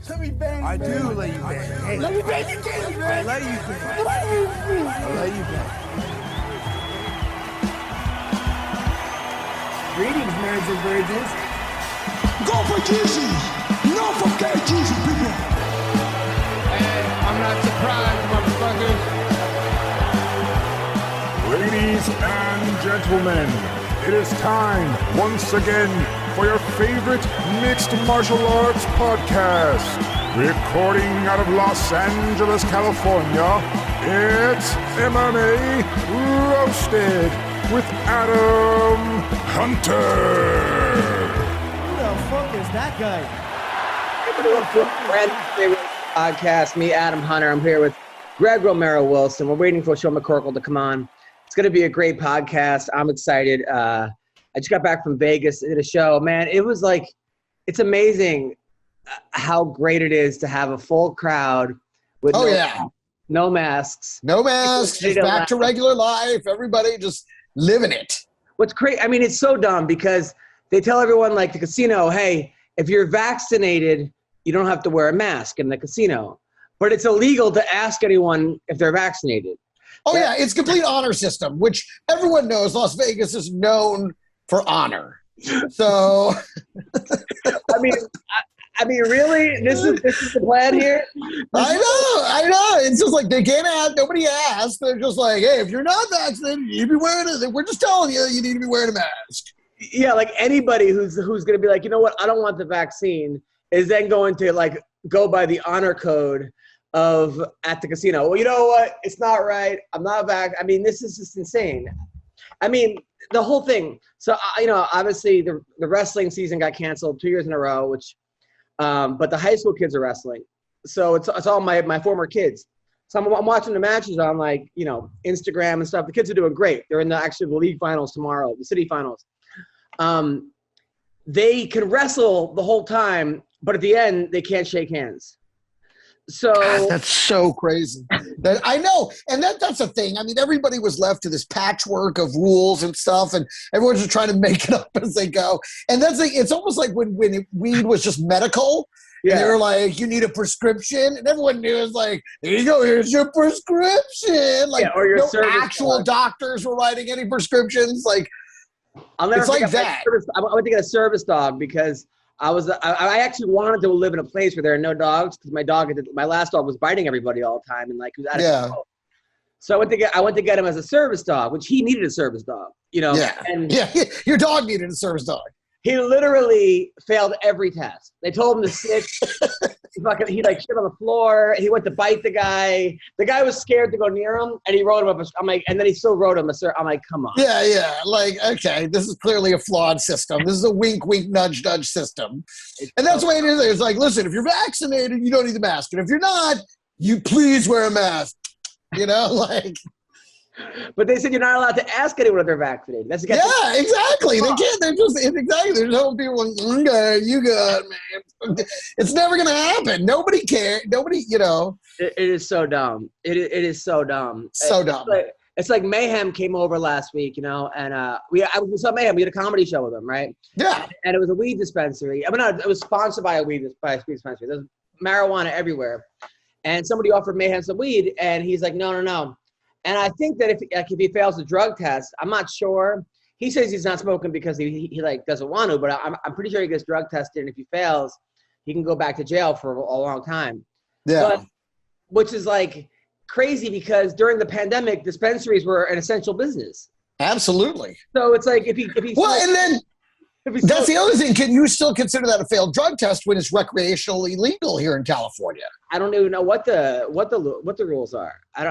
Let me bang. I do let you bang. Hey, Let me bang you, Katie, man. I let you bang. I let you bang. Greetings, marrieds and virgins. Go for Jeezy. No for gay Jeezy, people. Hey, I'm not surprised, motherfuckers. Ladies and gentlemen, it is time once again for your favorite mixed martial arts podcast. Recording out of Los Angeles, California, it's MMA Roasted with Adam Hunter. Who the fuck is that guy? Brand new favorite podcast. Me, Adam Hunter. I'm here with Greg Romero Wilson. We're waiting for Sean McCorkle to come on. It's going to be a great podcast. I'm excited. I just got back from Vegas, did a show. Man, it was like, it's amazing how great it is to have a full crowd with no masks. No masks, just back to regular life. Everybody just living it. What's crazy, I mean, it's so dumb because they tell everyone, like the casino, hey, if you're vaccinated, you don't have to wear a mask in the casino. But it's illegal to ask anyone if they're vaccinated. Oh, yeah, it's complete honor system, which everyone knows Las Vegas is known for honor. So, I mean, really? This is the plan here? I know. It's just like they can't ask. Nobody asked. They're just like, hey, if you're not vaccinated, you need to be wearing it. We're just telling you, you need to be wearing a mask. Yeah, like anybody who's going to be like, you know what, I don't want the vaccine, is then going to like go by the honor code of at the casino. Well, you know what? It's not right. I'm not back. I mean, this is just insane. I mean, the whole thing. So, obviously the wrestling season got canceled 2 years in a row, which, but the high school kids are wrestling. So it's all my former kids. So I'm watching the matches on like, Instagram and stuff. The kids are doing great. They're in the league finals tomorrow, the city finals. They can wrestle the whole time, but at the end they can't shake hands. So God, that's so crazy. That I know, and that's the thing. I mean, everybody was left to this patchwork of rules and stuff, and everyone's just trying to make it up as they go. And that's like, it's almost like when weed was just medical. Yeah. And they were like, you need a prescription, and everyone knew it was like, here you go, here's your prescription. Like, or your no actual doctors were writing any prescriptions. Like, I'll never forget that. I went to get a service dog because I actually wanted to live in a place where there are no dogs because my last dog was biting everybody all the time and like he was out of control. So I went to get him as a service dog, which he needed a service dog, Yeah. And your dog needed a service dog. He literally failed every test. They told him to sit. He like shit on the floor. He went to bite the guy. The guy was scared to go near him, and he wrote him up. I'm like, and then he still wrote him a. I'm like, come on. Yeah. Like, okay, this is clearly a flawed system. This is a wink, wink, nudge, nudge system, and that's the way it is. It's like, listen, if you're vaccinated, you don't need the mask, and if you're not, you please wear a mask. Like. But they said you're not allowed to ask anyone if they're vaccinated. That's exactly. They can't. They're just exactly. They're telling people, okay, you got it, man. It's never gonna happen. Nobody cares. Nobody, It is so dumb. It is so dumb. So dumb. It's like Mayhem came over last week, and we saw Mayhem. We had a comedy show with them, right? Yeah. And it was a weed dispensary. I mean, no, it was sponsored by a weed dispensary. There's marijuana everywhere, and somebody offered Mayhem some weed, and he's like, no. And I think that if he fails the drug test, I'm not sure. He says he's not smoking because he like doesn't want to, but I'm pretty sure he gets drug tested, and if he fails, he can go back to jail for a long time. Yeah. Which is like crazy because during the pandemic, dispensaries were an essential business. Absolutely. So it's like if he that's the other thing. Can you still consider that a failed drug test when it's recreationally legal here in California? I don't even know what the rules are. I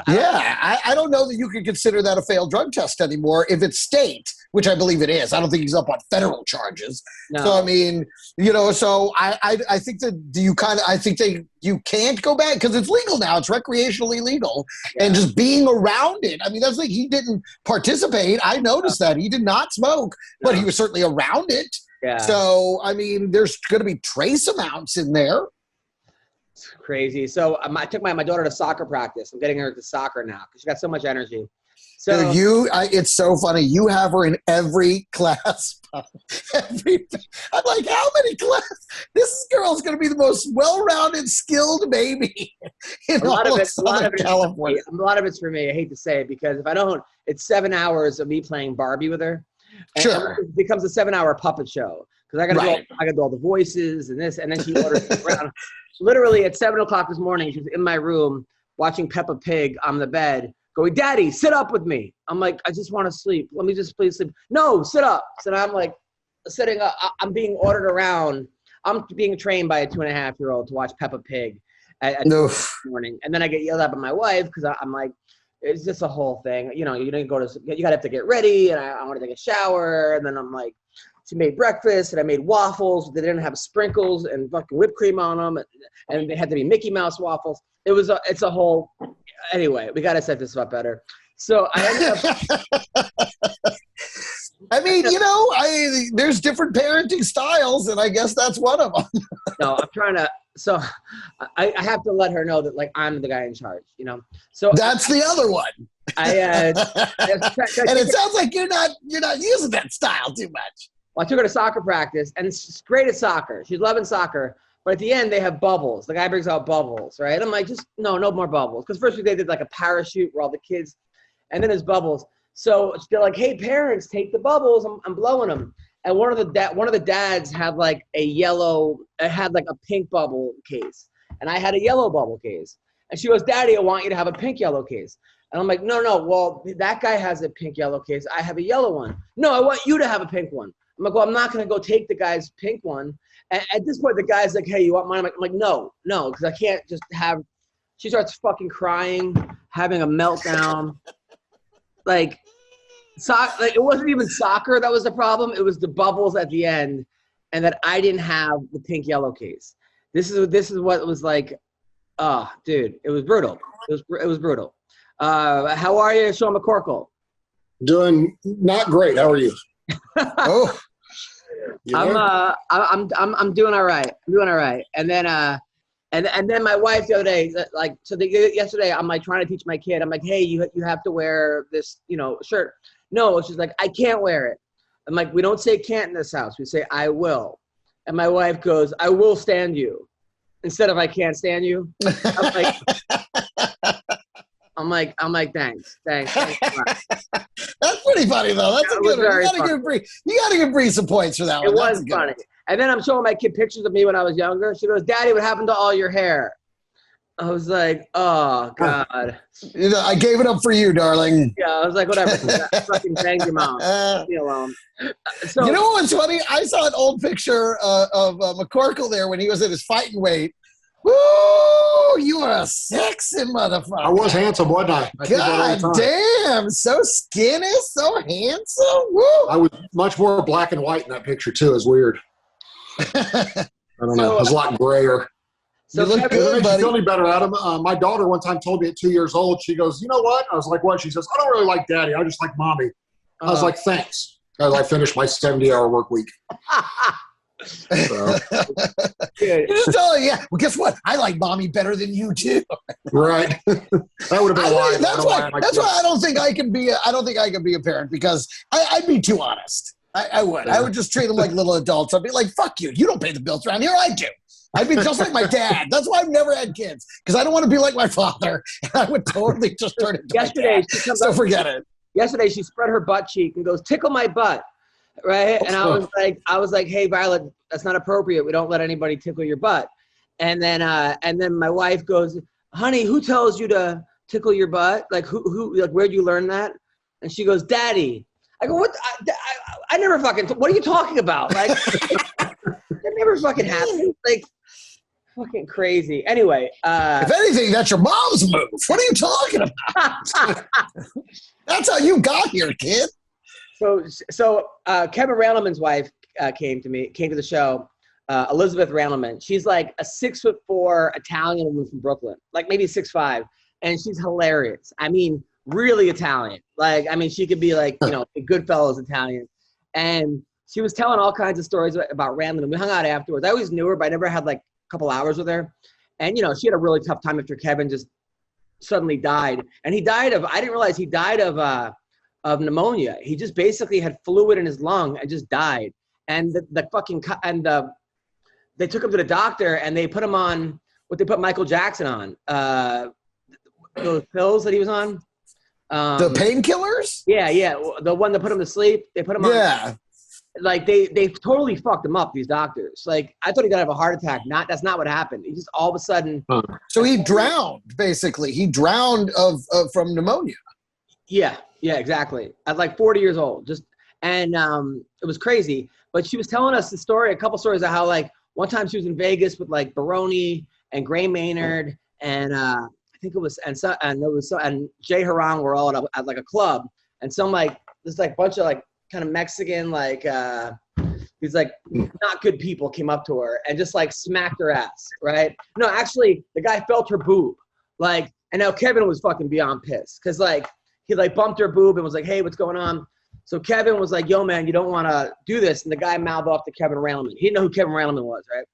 don't know that you can consider that a failed drug test anymore if it's state, which I believe it is. I don't think he's up on federal charges. No. So I mean, so I think that you can't go back because it's legal now. It's recreationally legal, and just being around it. I mean, that's like he didn't participate. I noticed that he did not smoke, but he was certainly around it. Yeah. So I mean, there's going to be trace amounts in there. It's crazy. So I took my daughter to soccer practice. I'm getting her to soccer now because she got so much energy. So Dude, it's so funny. You have her in every class. I'm like, how many classes? This girl's going to be the most well-rounded, skilled baby in a lot all of of Southern California. A lot of it's for me. I hate to say it because if I don't, it's 7 hours of me playing Barbie with her. And Sure. it becomes a 7-hour puppet show because I got to do all the voices and this, and then she orders me around. Literally at 7:00 this morning, she was in my room watching Peppa Pig on the bed, going, "Daddy, sit up with me." I'm like, "I just want to sleep. Let me just please sleep." "No, sit up." So I'm like sitting up. I'm being ordered around. I'm being trained by a 2.5-year-old to watch Peppa Pig at 2 in the morning, and then I get yelled at by my wife because I'm like, it's just a whole thing. You gotta have to get ready, and I want to take a shower, and then I'm like, she made breakfast, and I made waffles. They didn't have sprinkles and fucking whipped cream on them, and they had to be Mickey Mouse waffles. It's a whole. Anyway, we gotta set this up better. So I ended up. I mean, there's different parenting styles, and I guess that's one of them. No, I'm trying to. So I have to let her know that like I'm the guy in charge, So that's the other one. and it sounds like you're not using that style too much. Well, I took her to soccer practice, and she's great at soccer. She's loving soccer. But at the end, they have bubbles. The guy brings out bubbles, right? I'm like, no more bubbles. Because first they did like a parachute where all the kids, and then there's bubbles. So they're like, "Hey, parents, take the bubbles. I'm blowing them." And one of the dads had like a pink bubble case, and I had a yellow bubble case. And she goes, "Daddy, I want you to have a pink yellow case." And I'm like, no. Well, that guy has a pink yellow case. I have a yellow one. "No, I want you to have a pink one." I'm like, "Well, I'm not going to go take the guy's pink one." And at this point, the guy's like, "Hey, you want mine?" I'm like, no, because I can't just have. She starts fucking crying, having a meltdown. Like it wasn't even soccer that was the problem. It was the bubbles at the end, and that I didn't have the pink yellow case. This is what it was like. Oh, dude, it was brutal. It was brutal. How are you, Sean McCorkle? Doing not great. How are you? Oh, I'm doing all right. And then my wife the other day, yesterday, I'm like trying to teach my kid. I'm like, "Hey, you have to wear this, shirt." No, she's like, "I can't wear it." I'm like, "We don't say can't in this house. We say I will." And my wife goes, "I will stand you," instead of "I can't stand you." I'm like, thanks. That's pretty funny though. That's a good one. You gotta give Bree some points for that one. It was funny. And then I'm showing my kid pictures of me when I was younger. She goes, "Daddy, what happened to all your hair?" I was like, "Oh God." I gave it up for you, darling. Yeah, I was like, "Whatever." Fucking bang your mom. Leave me alone. So, you know what's funny? I saw an old picture of McCorkle there when he was at his fighting weight. Woo! You are a sexy motherfucker. I was handsome, wasn't I? God damn, so skinny, so handsome. Woo! I was much more black and white in that picture too. It's weird. I don't know. It was a lot grayer. So you look good, buddy. Feel any better, Adam? My daughter one time told me at 2 years old, she goes, "You know what?" I was like, "What?" She says, "I don't really like Daddy. I just like Mommy." I was like, "Thanks." As I finished my 70-hour work week. So. Just tell her, yeah. Well, guess what? I like Mommy better than you too. Right. That would have been a lie. That's why I don't think I can be. I don't think I can be a parent because I'd be too honest. I would. I would just treat them like little adults. I'd be like, "Fuck you. You don't pay the bills around here. I do." I'd be just like my dad. That's why I've never had kids because I don't want to be like my father. And I would totally just turn into yesterday. My dad. So forget it. Yesterday, she spread her butt cheek and goes, "Tickle my butt." Right. And I was like, "Hey, Violet, that's not appropriate. We don't let anybody tickle your butt." And then my wife goes, "Honey, who tells you to tickle your butt? Like who like, where'd you learn that?" And she goes, "Daddy." I go, "What? I never fucking, what are you talking about? Like, that never fucking happened. Like, fucking crazy." Anyway. If anything, that's your mom's move. What are you talking about? That's how you got here, kid. So Kevin Randleman's wife came to the show, Elizabeth Randleman. She's like a 6'4" Italian woman from Brooklyn, like maybe 6'5", and she's hilarious. I mean, really Italian. Like, I mean, she could be like, a Goodfellas Italian. And she was telling all kinds of stories about Randleman. We hung out afterwards. I always knew her, but I never had like a couple hours with her. And, she had a really tough time after Kevin just suddenly died. And he died of, I didn't realize he died of pneumonia. He just basically had fluid in his lung and just died. And they took him to the doctor and they put him on what they put Michael Jackson on. Those pills that he was on. The painkillers? Yeah. The one that put him to sleep. They put him on. Yeah. Like they totally fucked him up, these doctors. Like I thought he died of a heart attack. That's not what happened. He just all of a sudden. So he drowned, basically. He drowned from pneumonia. Yeah, exactly. At like 40 years old. It was crazy. But she was telling us a couple stories of how like one time she was in Vegas with like Baroni and Gray Maynard and I think it was and Jay Harang were all at like a club and some like this like bunch of like kind of Mexican like these like not good people came up to her and just like smacked her ass, right? No, actually the guy felt her boob. Like, and now Kevin was fucking beyond pissed because like he like bumped her boob and was like, hey, what's going on? So Kevin was like, yo, man, you don't want to do this. And the guy mouthed off to Kevin Randleman. He didn't know who Kevin Randleman was, right?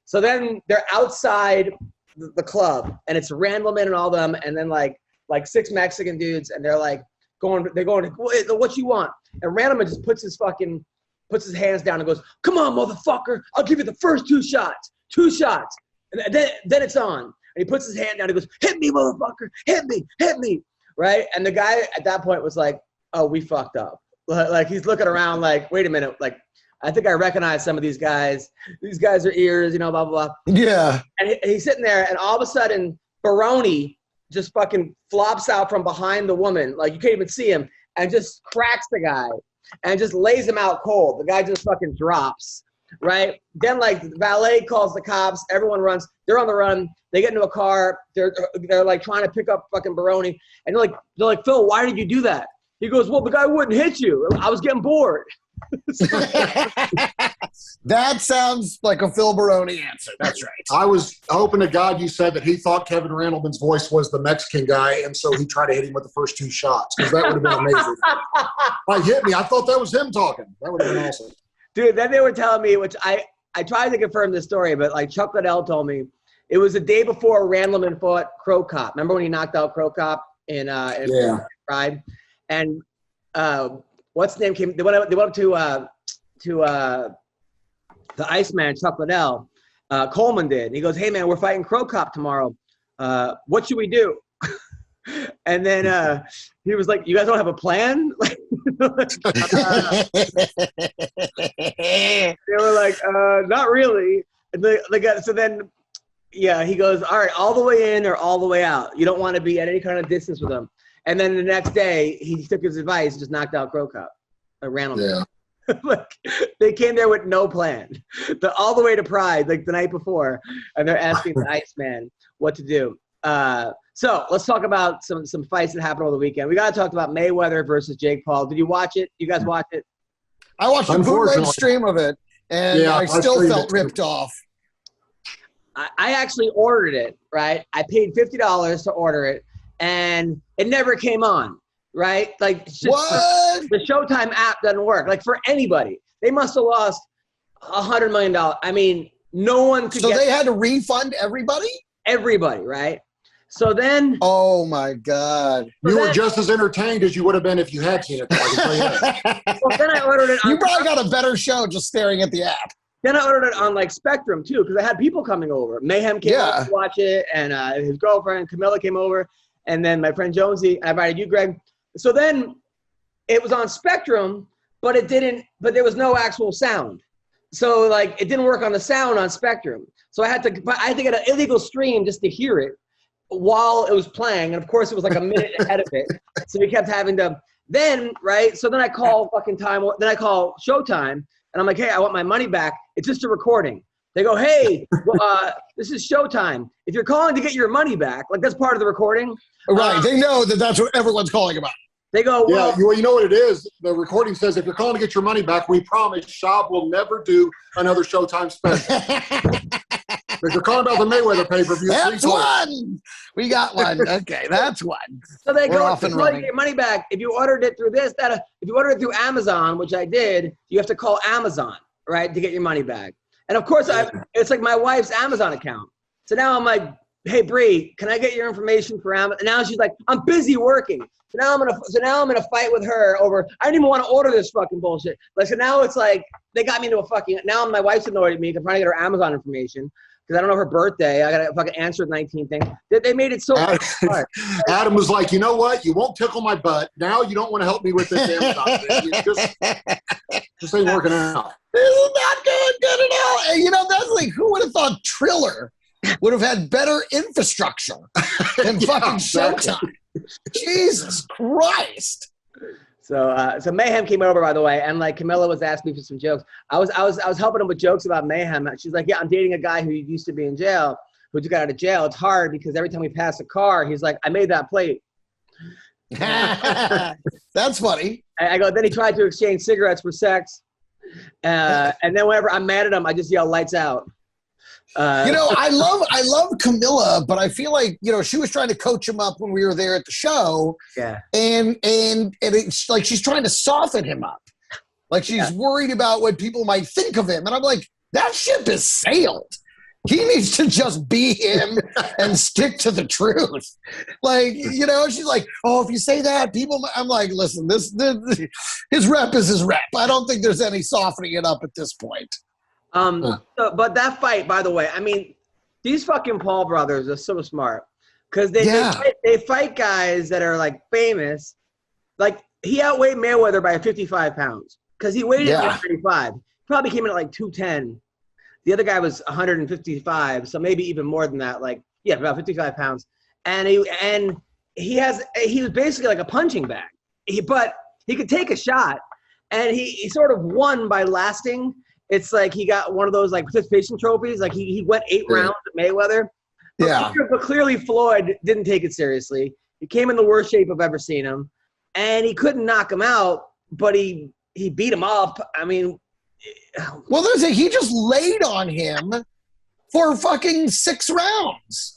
So then they're outside the club, and it's Randleman and all them, and then like 6 Mexican dudes, and they're going, what you want? And Randleman just puts his hands down and goes, come on, motherfucker, I'll give you the first 2 shots. 2 shots. And then it's on. And he puts his hand down and he goes, hit me, motherfucker, hit me, right? And the guy at that point was like, oh, we fucked up. Like he's looking around like, wait a minute, like I think I recognize some of these guys. These guys are ears, blah, blah, blah. Yeah. And he's sitting there and all of a sudden Baroni just fucking flops out from behind the woman. Like you can't even see him and just cracks the guy and just lays him out cold. The guy just fucking drops, right? Then like the valet calls the cops. Everyone runs. They're on the run. They get into a car. They're like trying to pick up fucking Baroni. And they're like, Phil, why did you do that? He goes, well, the guy wouldn't hit you. I was getting bored. That sounds like a Phil Baroni answer. That's right. I was hoping to God you said that he thought Kevin Randleman's voice was the Mexican guy, and so he tried to hit him with the first 2 shots, because that would have been amazing. Like, hit me. I thought that was him talking. That would have been awesome. Dude, then they were telling me, which I tried to confirm this story, but like Chuck Liddell told me, it was the day before Randleman fought Crow Cop. Remember when he knocked out Crow Cop in Pride? And what's his name came? They went up to the Iceman, Chuck Liddell. Coleman did. And he goes, "Hey man, we're fighting Crow Cop tomorrow. What should we do?" And then he was like, "You guys don't have a plan?" They were like, "Not really." And so then, yeah, he goes, "All right, all the way in or all the way out. You don't want to be at any kind of distance with them." And then the next day, he took his advice and just knocked out Crow Cop. Randleman. Yeah. Like they came there with no plan, all the way to Pride, like the night before, and they're asking the Iceman what to do. So let's talk about some fights that happened over the weekend. We got to talk about Mayweather versus Jake Paul. Did you watch it? You guys watch it? I watched a bootleg stream of it, and I still felt ripped off. I actually ordered it, right? I paid $50 to order it, and it never came on. Right? Like what? The Showtime app doesn't work. Like for anybody, they must have lost $100 million. I mean, no one could. So they had to refund everybody? Everybody, right? So then. Oh my God! You were just as entertained as you would have been if you had seen it. I can tell you that. Well, then I ordered it. You probably got a better show just staring at the app. Then I ordered it on like Spectrum too, because I had people coming over. Mayhem came over to watch it, and his girlfriend Camilla came over, and then my friend Jonesy. I invited you, Greg. So then it was on Spectrum, but there was no actual sound. So like it didn't work on the sound on Spectrum. So I had to get an illegal stream just to hear it while it was playing. And of course it was like a minute ahead of it. So we kept having to right? So then I call Showtime and I'm like, hey, I want my money back. It's just a recording. They go, hey, this is Showtime. If you're calling to get your money back, like that's part of the recording. Right. They know that's what everyone's calling about. They go, well. Yeah, you know what it is? The recording says, if you're calling to get your money back, we promise Shab will never do another Showtime special. If you're calling about the Mayweather pay-per-view. That's one. We got one. Okay, that's one. So they go, if you're calling to get your money back, if you ordered it through if you ordered it through Amazon, which I did, you have to call Amazon, right, to get your money back. And of course, it's like my wife's Amazon account. So now I'm like, hey Bree, can I get your information for Amazon? And now she's like, I'm busy working. So now I'm gonna fight with her over. I didn't even want to order this fucking bullshit. Like, so now it's like they got me into a fucking. Now my wife's annoyed at me because I'm trying to get her Amazon information because I don't know her birthday. I gotta fucking answer the 19 thing. They made it so hard. Adam was like, you know what? You won't tickle my butt. Now you don't want to help me with this Amazon thing. Just ain't working out. This is not going good at all. And, you know, that's like, who would have thought Triller would have had better infrastructure than fucking Showtime? Jesus Christ. So Mayhem came over, by the way, and like Camilla was asking me for some jokes. I was helping him with jokes about Mayhem. She's like, yeah, I'm dating a guy who used to be in jail, who just got out of jail. It's hard because every time we pass a car, he's like, I made that plate. That's funny. I go, then he tried to exchange cigarettes for sex. And then whenever I'm mad at him, I just yell, lights out. You know, I love Camilla, but I feel like, you know, she was trying to coach him up when we were there at the show. Yeah. And it's like she's trying to soften him up. Like she's worried about what people might think of him. And I'm like, that ship has sailed. He needs to just be him and stick to the truth. Like, you know, she's like, oh, if you say that, people, I'm like, listen, his rep is his rep. I don't think there's any softening it up at this point. But that fight, by the way, I mean, these fucking Paul brothers are so smart because they fight guys that are like famous. Like he outweighed Mayweather by 55 pounds because he weighed at 135. Probably came in at like 210. The other guy was 155, so maybe even more than that. Like, yeah, about 55 pounds. And he was basically like a punching bag. But he could take a shot, and he sort of won by lasting. It's like he got one of those like participation trophies. Like he went 8 rounds at Mayweather. But clearly Floyd didn't take it seriously. He came in the worst shape I've ever seen him, and he couldn't knock him out, but he beat him up. I mean. Well, he just laid on him for fucking 6 rounds.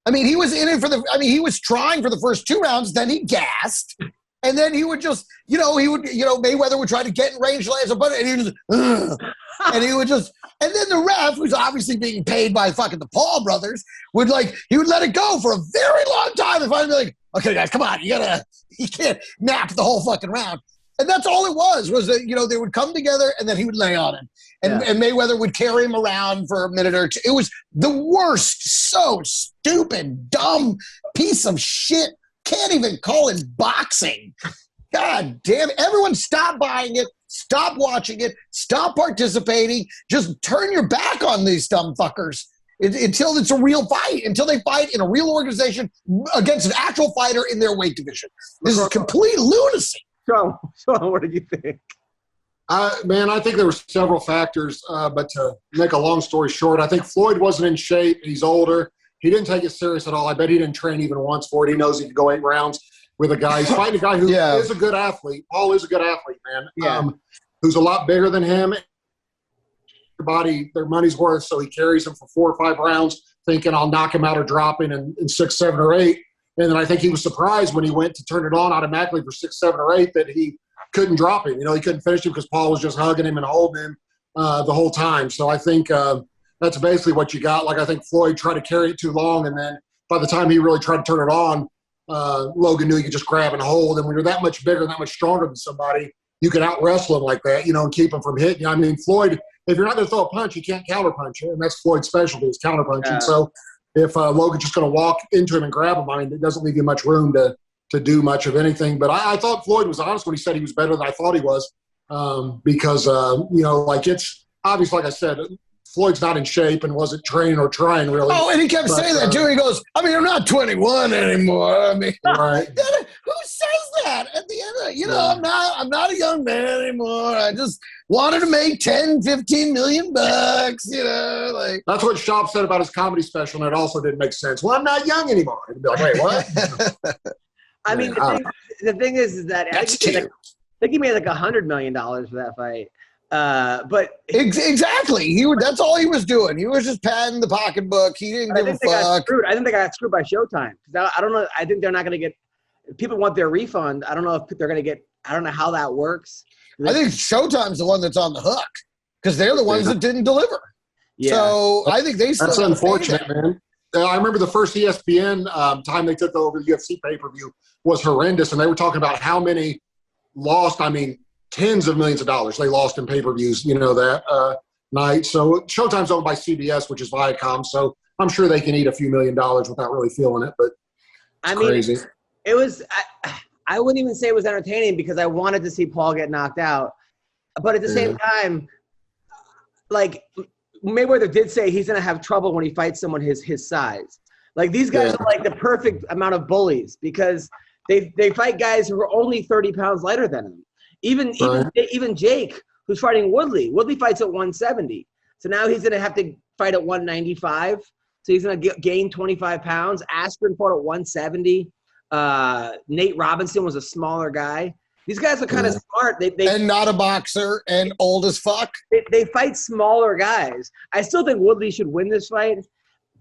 I mean, he was in it he was trying for the first 2 rounds, then he gassed, and then he would just, Mayweather would try to get in range, and he was, and he would just, and then the ref, who's obviously being paid by fucking the Paul brothers, would he would let it go for a very long time and finally be like, okay, guys, come on, you can't nap the whole fucking round. And that's all it was that, they would come together and then he would lay on him. And Mayweather would carry him around for a minute or two. It was the worst, so stupid, dumb piece of shit. Can't even call it boxing. God damn it. Everyone stop buying it. Stop watching it. Stop participating. Just turn your back on these dumb fuckers until it's a real fight, until they fight in a real organization against an actual fighter in their weight division. This is complete lunacy. So what did you think? Man, I think there were several factors, but to make a long story short, I think Floyd wasn't in shape. He's older. He didn't take it serious at all. I bet he didn't train even once for it. He knows he could go 8 rounds with a guy. He's fighting a guy who is a good athlete. Paul is a good athlete, man, who's a lot bigger than him. Their money's worth, so he carries him for 4 or 5 rounds, thinking I'll knock him out or drop him in 6, 7, or 8. And then I think he was surprised when he went to turn it on automatically for 6, 7, or 8 that he couldn't drop him. He couldn't finish him because Paul was just hugging him and holding him the whole time. So I think that's basically what you got. Like I think Floyd tried to carry it too long, and then by the time he really tried to turn it on, Logan knew he could just grab and hold. And when you're that much bigger, that much stronger than somebody, you can out-wrestle him like that, and keep him from hitting you. I mean, Floyd, if you're not going to throw a punch, you can't counter-punch it, and that's Floyd's specialty is counter-punching. So if Logan's just going to walk into him and grab him, it doesn't leave you much room to do much of anything. But I thought Floyd was honest when he said he was better than I thought he was because, it's obvious, like I said, Floyd's not in shape and wasn't training or trying really. Oh, and he kept saying that too. He goes, I'm not 21 anymore. Right. Who says that at the end of I'm not a young man anymore. I just wanted to make 10, 15 million bucks, That's what Schaub said about his comedy special, and it also didn't make sense. Well, I'm not young anymore. I'd be like, wait, what? I mean, the thing is that I think he made like $100 million for that fight. But exactly, that's all he was doing. He was just padding the pocketbook. He didn't give a fuck. I think they got screwed by Showtime. I don't know. I think they're not going to get. People want their refund. I don't know if they're going to get. I don't know how that works. I think Showtime's the one that's on the hook because they're the ones that didn't deliver. Yeah. So I think they still. That's unfortunate, man. I remember the first ESPN time they took over the UFC pay-per-view was horrendous, and they were talking about how many lost, tens of millions of dollars they lost in pay-per-views, that night. So Showtime's owned by CBS, which is Viacom, so I'm sure they can eat a few $1 million without really feeling it, but it's crazy. It was I wouldn't even say it was entertaining because I wanted to see Paul get knocked out. But at the same time, like Mayweather did say he's going to have trouble when he fights someone his size. Like these guys are like the perfect amount of bullies because they fight guys who are only 30 pounds lighter than him. Even Jake, who's fighting Woodley. Woodley fights at 170. So now he's going to have to fight at 195. So he's going to gain 25 pounds. Askren fought at 170. Nate Robinson was a smaller guy. These guys are kind of smart. They and not a boxer and old as fuck. They fight smaller guys. I still think Woodley should win this fight,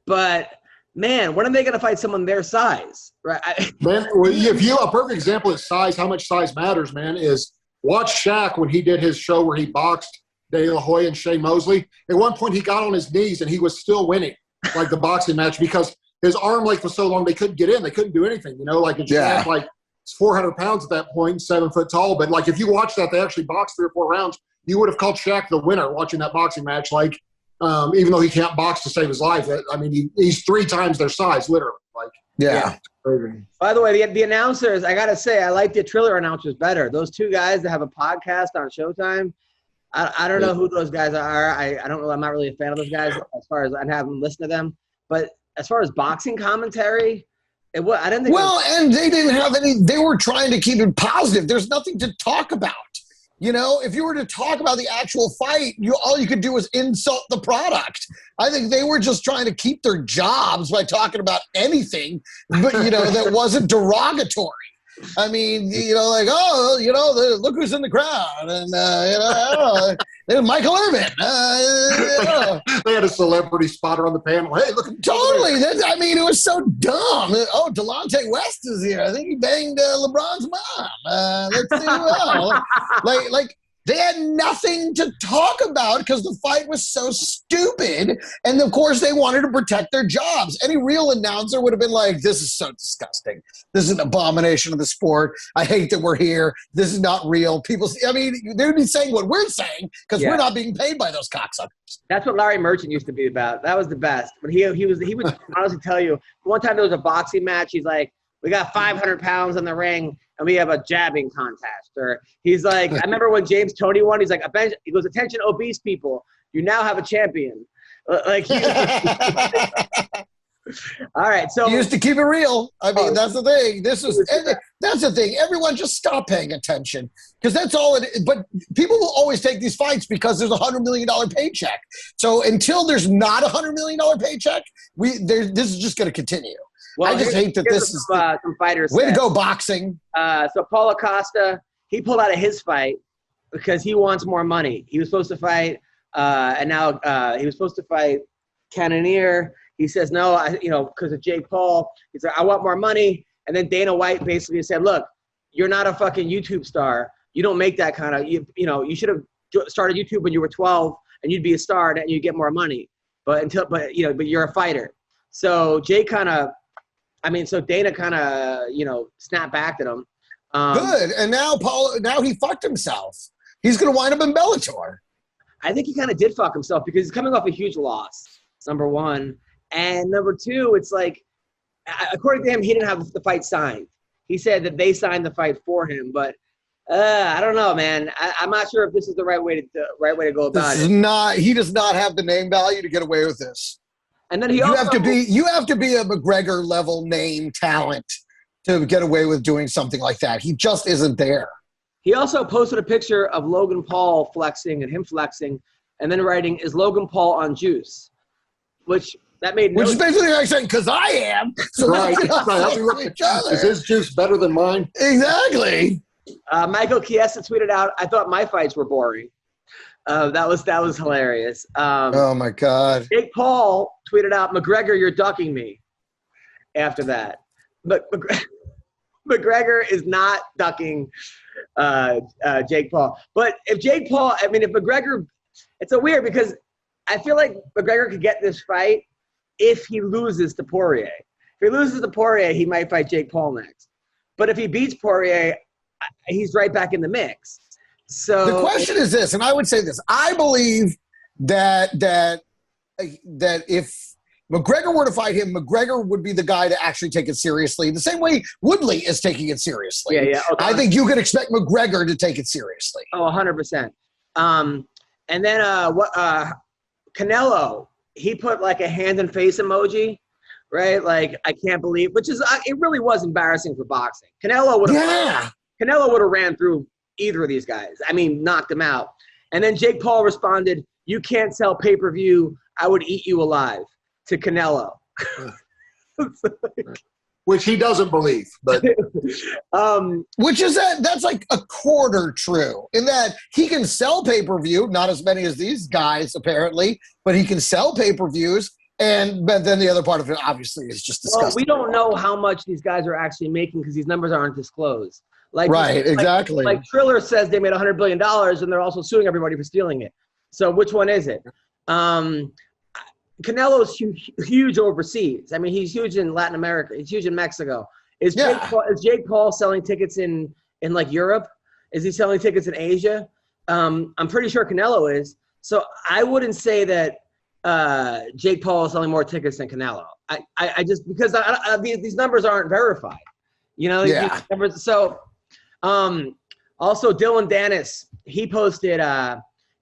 but man, when are they going to fight someone their size? Right? Man, a perfect example of size, how much size matters, man, is watch Shaq when he did his show where he boxed De La Hoya and Shane Mosley. At one point, he got on his knees and he was still winning, like the boxing match, because his arm length was so long they couldn't get in. They couldn't do anything, Like Shaq, like 400 pounds at that point, 7 foot tall. But like if you watch that, they actually boxed 3 or 4 rounds. You would have called Shaq the winner watching that boxing match. Like even though he can't box to save his life, he's 3 times their size, literally. Like By the way, the announcers, I gotta say, I like the Triller announcers better. Those 2 guys that have a podcast on Showtime. I don't know who those guys are. I don't know. I'm not really a fan of those guys as far as I haven't listened to them. But as far as boxing commentary, I didn't think. Well, and they didn't have any. They were trying to keep it positive. There's nothing to talk about. If you were to talk about the actual fight, all you could do was insult the product. I think they were just trying to keep their jobs by talking about anything, but that wasn't derogatory. Look who's in the crowd, and there's Michael Irvin. They had a celebrity spotter on the panel. Hey, look! Totally. It was so dumb. Oh, Delonte West is here. I think he banged LeBron's mom. Let's see. Like they had nothing to talk about because the fight was so stupid. And of course, they wanted to protect their jobs. Any real announcer would have been like, this is so disgusting. This is an abomination of the sport. I hate that we're here. This is not real. They would be saying what we're saying because we're not being paid by those cocksuckers. That's what Larry Merchant used to be about. That was the best. But he would honestly tell you, one time there was a boxing match. He's like, we got 500 pounds in the ring, and we have a jabbing contest. Or he's like, I remember when James Toney won, he's like, he goes, attention, obese people, you now have a champion. All right, so he used to keep it real. That's the thing. That's the thing. Everyone just stop paying attention because that's all it is. But people will always take these fights because there's $100 million paycheck. So until there's not $100 million paycheck, this is just going to continue. Well, I just hate that this is some fighters. Way to go, boxing. So Paulo Costa, he pulled out of his fight because he wants more money. He was supposed to fight, and now he was supposed to fight Cannonier. He says no, because of Jake Paul. He's like, I want more money. And then Dana White basically said, look, you're not a fucking YouTube star. You don't make that kind of. You should have started YouTube when you were 12, and you'd be a star, and you'd get more money. But you're a fighter. So Jake so Dana kind of, snapped back at him. Good. And now he fucked himself. He's going to wind up in Bellator. I think he kind of did fuck himself because he's coming off a huge loss, number one. And number two, it's like, according to him, he didn't have the fight signed. He said that they signed the fight for him. But I don't know, man. I'm not sure if this is the right way to go about it. He does not have the name value to get away with this. And then you have to be a McGregor level name talent to get away with doing something like that. He just isn't there. He also posted a picture of Logan Paul flexing and him flexing, and then writing, "Is Logan Paul on juice?" Which is basically like saying, "Because I am." So right. Is his juice better than mine? Exactly. Michael Chiesa tweeted out, "I thought my fights were boring." That was hilarious. Oh my God! Jake Paul tweeted out, "McGregor, you're ducking me." After that, but McGregor is not ducking Jake Paul. But if McGregor, it's so weird because I feel like McGregor could get this fight if he loses to Poirier. If he loses to Poirier, he might fight Jake Paul next. But if he beats Poirier, he's right back in the mix. So the question is this, and I would say this: I believe that if McGregor were to fight him, McGregor would be the guy to actually take it seriously. The same way Woodley is taking it seriously. Yeah. Okay. I think you could expect McGregor to take it seriously. Oh, 100%. And then Canelo, he put like a hand and face emoji, right? Like, I can't believe, which is, it really was embarrassing for boxing. Canelo would have ran through either of these guys. I mean, knocked him out. And then Jake Paul responded, "You can't sell pay-per-view. I would eat you alive," to Canelo. Which he doesn't believe, but which is that's like a quarter true in that he can sell pay-per-view, not as many as these guys apparently, but he can sell pay-per-views. But then the other part of it obviously is just disgusting. Well, we don't know how much these guys are actually making because these numbers aren't discosed. Exactly. Like Triller says they made $100 billion and they're also suing everybody for stealing it. So which one is it? Canelo's huge overseas. I mean, he's huge in Latin America. He's huge in Mexico. Is Jake Paul selling tickets in like Europe? Is he selling tickets in Asia? I'm pretty sure Canelo is. So I wouldn't say that Jake Paul is selling more tickets than Canelo. I just because these numbers aren't verified. You know, these numbers. So also Dylan Dennis, he posted.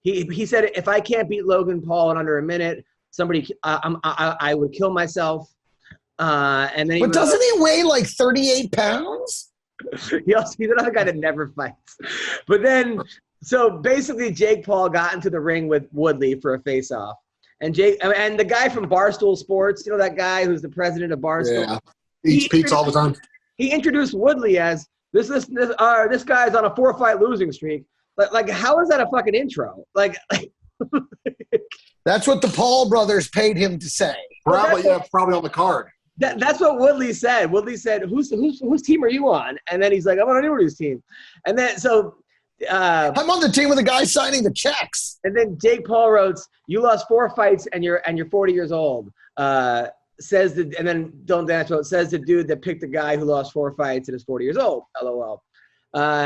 He said, if I can't beat Logan Paul in under a minute, I would kill myself. And then but doesn't he weigh like 38 pounds? He's another guy that never fights. But then, so basically Jake Paul got into the ring with Woodley for a face-off. And the guy from Barstool Sports, you know that guy who's the president of Barstool? Yeah, eats pizza all the time. He introduced Woodley as, this guy's on a 4-fight losing streak. Like, how is that a fucking intro? Like that's what the Paul brothers paid him to say. Probably on the card. That's what Woodley said. Woodley said, whose team are you on? And then he's like, I'm on anybody's team. And then I'm on the team with the guy signing the checks. And then Jake Paul wrote, "You lost 4 fights and you're 40 years old." And then Dylan Dennis wrote, "Says the dude that picked the guy who lost 4 fights and is 40 years old." LOL.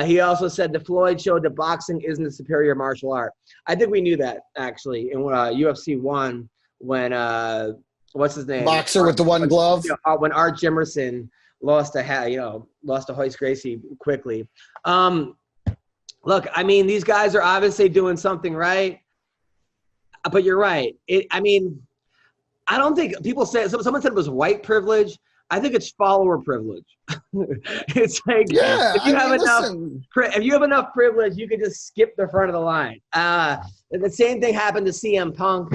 He also said the Floyd showed that boxing isn't a superior martial art. I think we knew that actually in UFC 1 when what's his name? Boxer with the one glove. When Art Jimerson lost to Hoist Gracie quickly. Look, I mean, these guys are obviously doing something right, but you're right. I don't think people say someone said it was white privilege. I think it's follower privilege. It's like if you have enough privilege, you can just skip the front of the line. And the same thing happened to CM Punk.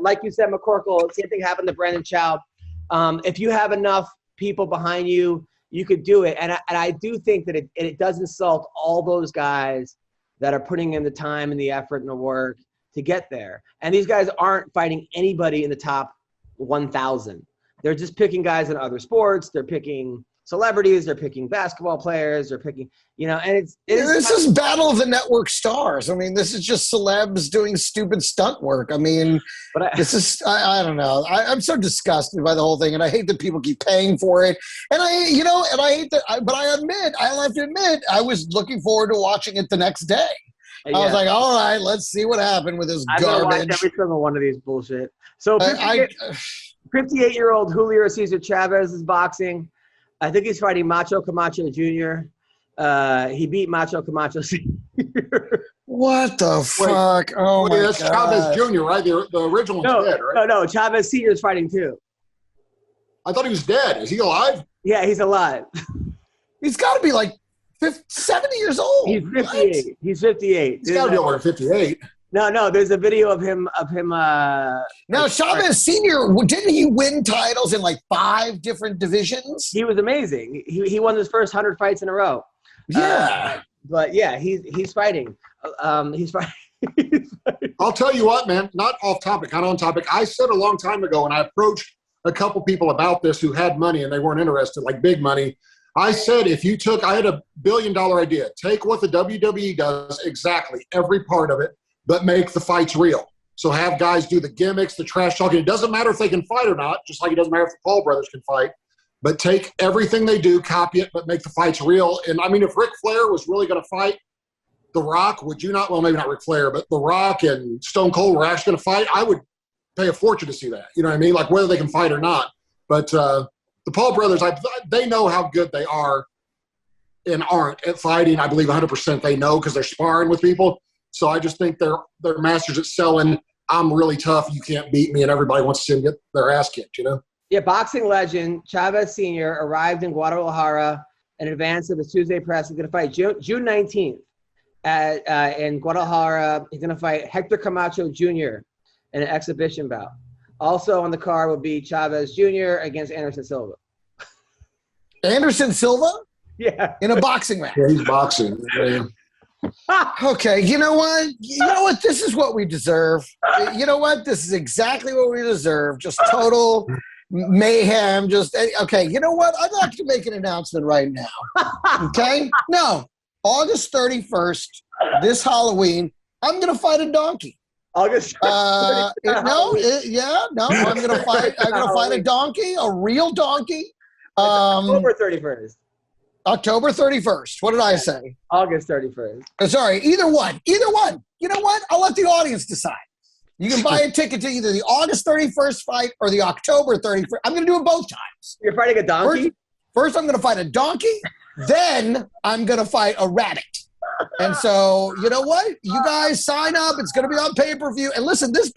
Like you said, McCorkle. Same thing happened to Brendan Schaub. If you have enough people behind you, you could do it. And I do think that it does insult all those guys that are putting in the time and the effort and the work to get there. And these guys aren't fighting anybody in the top 1,000. They're just picking guys in other sports. They're picking celebrities. They're picking basketball players. They're picking, and this is battle of the network stars. I mean, this is just celebs doing stupid stunt work. I mean, I don't know. I'm so disgusted by the whole thing, and I hate that people keep paying for it. And I hate that. But I have to admit, I was looking forward to watching it the next day. Yeah. I was like, all right, let's see what happened with this garbage. I've watched every single one of these bullshit. So 58-year-old Julio Cesar Chavez is boxing. I think he's fighting Macho Camacho Jr. He beat Macho Camacho Sr. What the fuck? Oh, my God. That's Chavez Jr., right? The original one's dead, right? No. Chavez Sr. is fighting too. I thought he was dead. Is he alive? Yeah, he's alive. He's got to be like 70 years old. He's 58. What? He's 58. He's got to be over 58. No. There's a video of him. Now, Chavez Sr., didn't he win titles in like 5 different divisions? He was amazing. He won his first 100 fights in a row. Yeah. But yeah, he's fighting. He's fighting. I'll tell you what, man. Not off topic, not on topic. I said a long time ago, and I approached a couple people about this who had money and they weren't interested, like big money. I said, I had a $1 billion idea. Take what the WWE does, exactly every part of it, but make the fights real. So have guys do the gimmicks, the trash talking. It doesn't matter if they can fight or not, just like it doesn't matter if the Paul brothers can fight. But take everything they do, copy it, but make the fights real. And, I mean, if Ric Flair was really going to fight The Rock, would you not – well, maybe not Ric Flair, but The Rock and Stone Cold were actually going to fight, I would pay a fortune to see that. You know what I mean? Like whether they can fight or not. But the Paul brothers, they know how good they are and aren't at fighting. I believe 100% they know because they're sparring with people. So I just think they're masters at selling. I'm really tough. You can't beat me, and everybody wants to see them get their ass kicked, you know? Yeah, boxing legend Chavez Sr. arrived in Guadalajara in advance of his Tuesday press. He's going to fight June 19th in Guadalajara. He's going to fight Hector Camacho Jr. in an exhibition bout. Also on the card will be Chavez Jr. against Anderson Silva. Anderson Silva? Yeah. In a boxing match. Yeah, he's boxing. Yeah. Okay, you know what? This is what we deserve. You know what? This is exactly what we deserve. Just total mayhem. Okay, you know what? I'd like to make an announcement right now. Okay? No. August 31st, this Halloween, I'm going to fight a donkey. August 31st. I'm going to fight a donkey, a real donkey. October 31st. October 31st. What did I say? August 31st. Sorry, either one. You know what? I'll let the audience decide. You can buy a ticket to either the August 31st fight or the October 31st. I'm going to do it both times. You're fighting a donkey? First I'm going to fight a donkey. Then I'm going to fight a rabbit. And so, you know what? You guys sign up. It's going to be on pay-per-view. And listen, this is